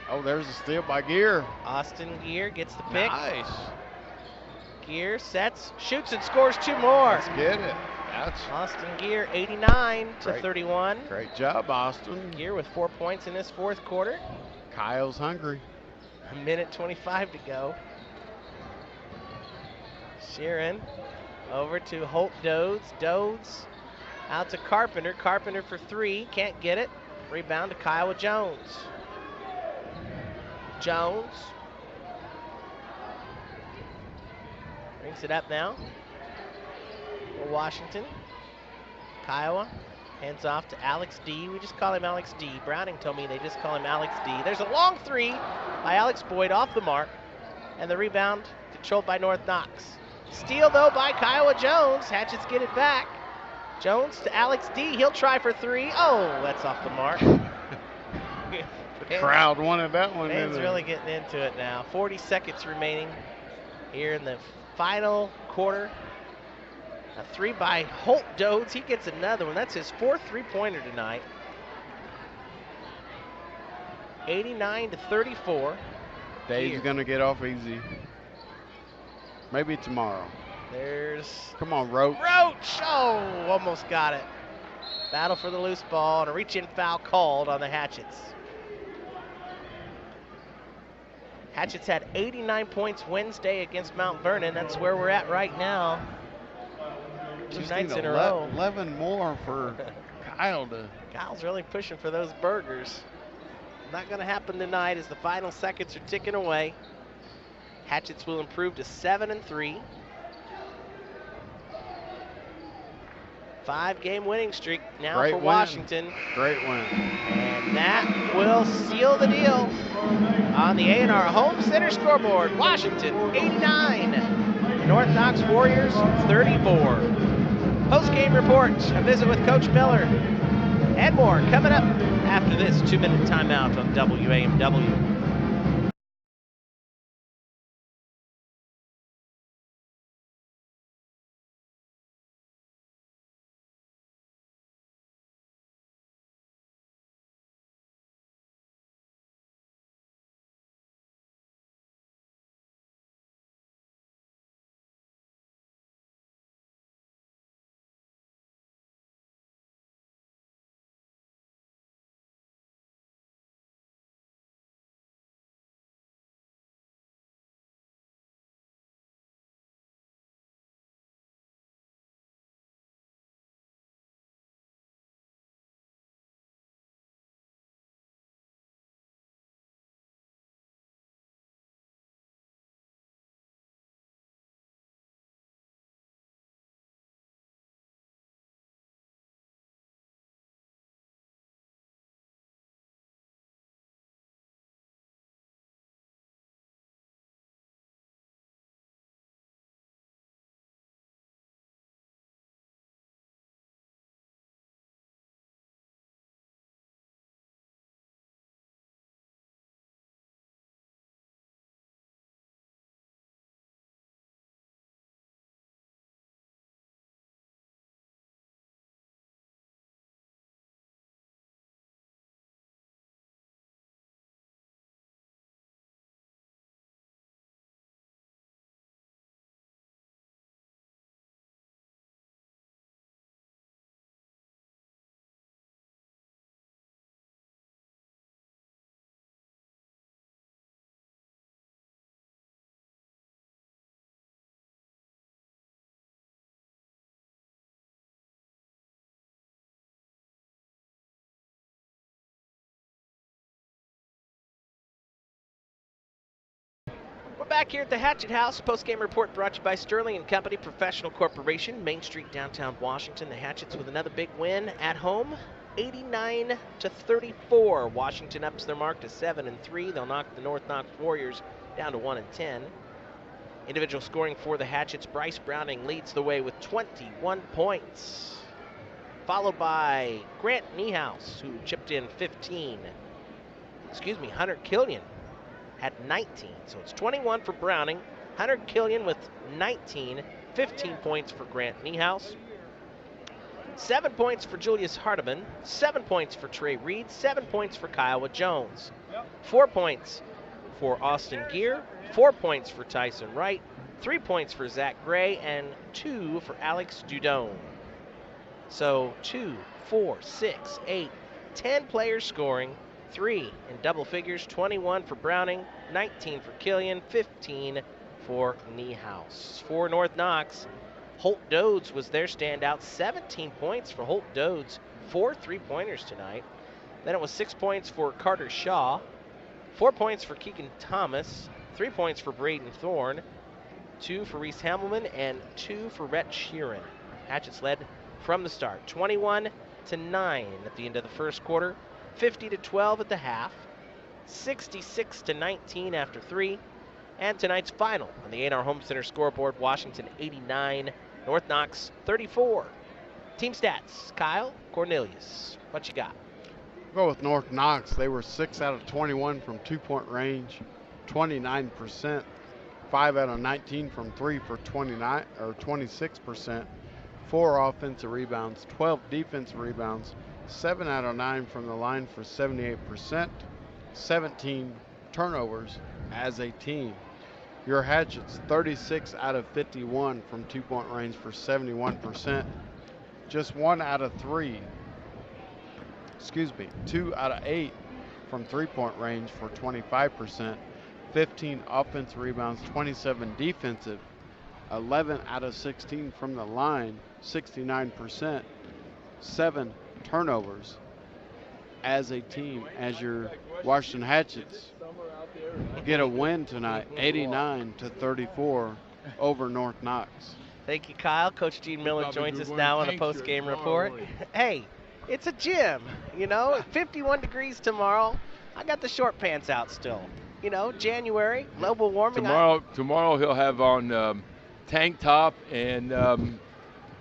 Oh, there's a steal by Gear. Austin Gear gets the pick. Nice. Gear sets, shoots, and scores 2 more. Let's get it. That's Austin Gear, 89-31. Great job, Austin. Gear with 4 points in this fourth quarter. Kyle's hungry. 1:25 to go. Sheeran over to Holt Dodes. Dodes out to Carpenter. Carpenter for 3. Can't get it. Rebound to Kiowa Jones. Jones brings it up now for Washington. Kiowa hands off to Alex D. We just call him Alex D. Browning told me they just call him Alex D. There's a long 3 by Alex Boyd off the mark. And the rebound controlled by North Knox. Steal, though, by Kiowa Jones. Hatchets get it back. Jones to Alex D. He'll try for 3. Oh, that's off the mark. The crowd wanted that one. Fans really getting into it now. 40 seconds remaining here in the final quarter. A 3 by Holt Dodes. He gets another one. That's his 4th three-pointer tonight. 89-34. Dave's going to get off easy. Maybe tomorrow. Come on, Roach. Roach! Oh, almost got it. Battle for the loose ball and a reach-in foul called on the Hatchets. Hatchets had 89 points Wednesday against Mount Vernon. That's where we're at right now. Two nights in a row. 11 more for Kyle to. Kyle's really pushing for those burgers. Not going to happen tonight as the final seconds are ticking away. Hatchets will improve to 7-3. 5-game winning streak now Great for win. Washington. Great win. And that will seal the deal on the A&R Home Center scoreboard. Washington 89, North Knox Warriors 34. Post-game report, a visit with Coach Miller, and more coming up after this 2-minute timeout on WAMW. We're back here at the Hatchet House. Postgame report brought to you by Sterling and Company Professional Corporation, Main Street, downtown Washington. The Hatchets with another big win at home, 89-34. Washington ups their mark to 7-3. They'll knock the North Knox Warriors down to 1-10. Individual scoring for the Hatchets. Bryce Browning leads the way with 21 points, followed by Grant Niehaus, who chipped in 15. Hunter Killian had 19. So it's 21 for Browning, Hunter Killian with 19, 15 points for Grant Niehaus, 7 points for Julius Hardiman, 7 points for Trey Reed, 7 points for Kiowa Jones, 4 points for Austin Gear, 4 points for Tyson Wright, 3 points for Zach Gray, and 2 for Alex Dudone. So 2, 4, 6, 8, 10 players scoring, 3 in double figures, 21 for Browning, 19 for Killian, 15 for Niehaus. For North Knox, Holt Dodes was their standout, 17 points for Holt Dodes, 4 3-pointers tonight. Then it was 6 points for Carter Shaw, 4 points for Keegan Thomas, 3 points for Braden Thorne, 2 for Reese Hamelman, and 2 for Rhett Sheeran. Hatchets led from the start, 21-9 at the end of the first quarter, 50-12 at the half, 66-19 after 3, and tonight's final on the A&R Home Center scoreboard: Washington 89, North Knox 34. Team stats, Kyle Cornelius, what you got? Go with North Knox. They were 6 out of 21 from 2-point range, 29%. 5 out of 19 from 3 for 26%. 4 offensive rebounds, 12 defensive rebounds, 7 out of 9 from the line for 78%, 17 turnovers as a team. Your Hatchets, 36 out of 51 from 2-point range for 71%. Just 2 out of 8 from 3-point range for 25%. 15 offensive rebounds, 27 defensive, 11 out of 16 from the line, 69%, 7 turnovers as a team, as your Washington Hatchets get a win tonight, 89-34 over North Knox. Thank you, Kyle. Coach Gene Miller joins us now on a post-game report. Hey, it's a gym, 51 degrees tomorrow. I got the short pants out still. January, global warming. Tomorrow he'll have on tank top and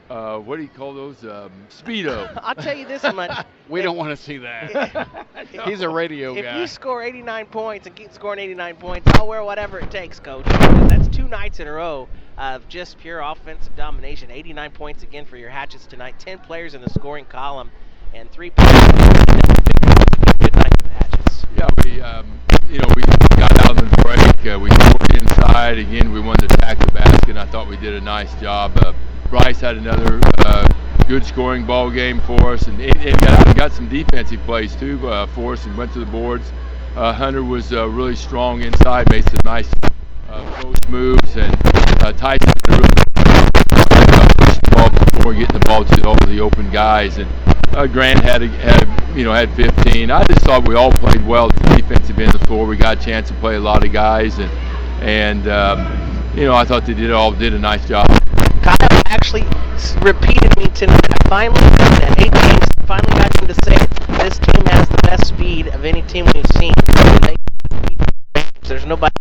what do you call those? Speedo. I'll tell you this much. We don't want to see that. He's a radio guy. If you score 89 points and keep scoring 89 points, I'll wear whatever it takes, Coach. That's 2 nights in a row of just pure offensive domination. 89 points again for your Hatchets tonight. 10 players in the scoring column and 3 players. Good night for the Hatchets. Yeah, we got out of the break. We scored inside. Again, we wanted to attack the basket. I thought we did a nice job. Bryce had another good scoring ball game for us, and got some defensive plays too for us, and went to the boards. Hunter was really strong inside, made some nice post moves, and Tyson really pushed the ball before getting the ball to all the open guys. And Grant had 15. I just thought we all played well at the defensive end of the floor. We got a chance to play a lot of guys, and I thought they did a nice job. Kyle actually repeated me tonight. I finally got that 8 games. Finally got him to say this team has the best speed of any team we've seen. There's nobody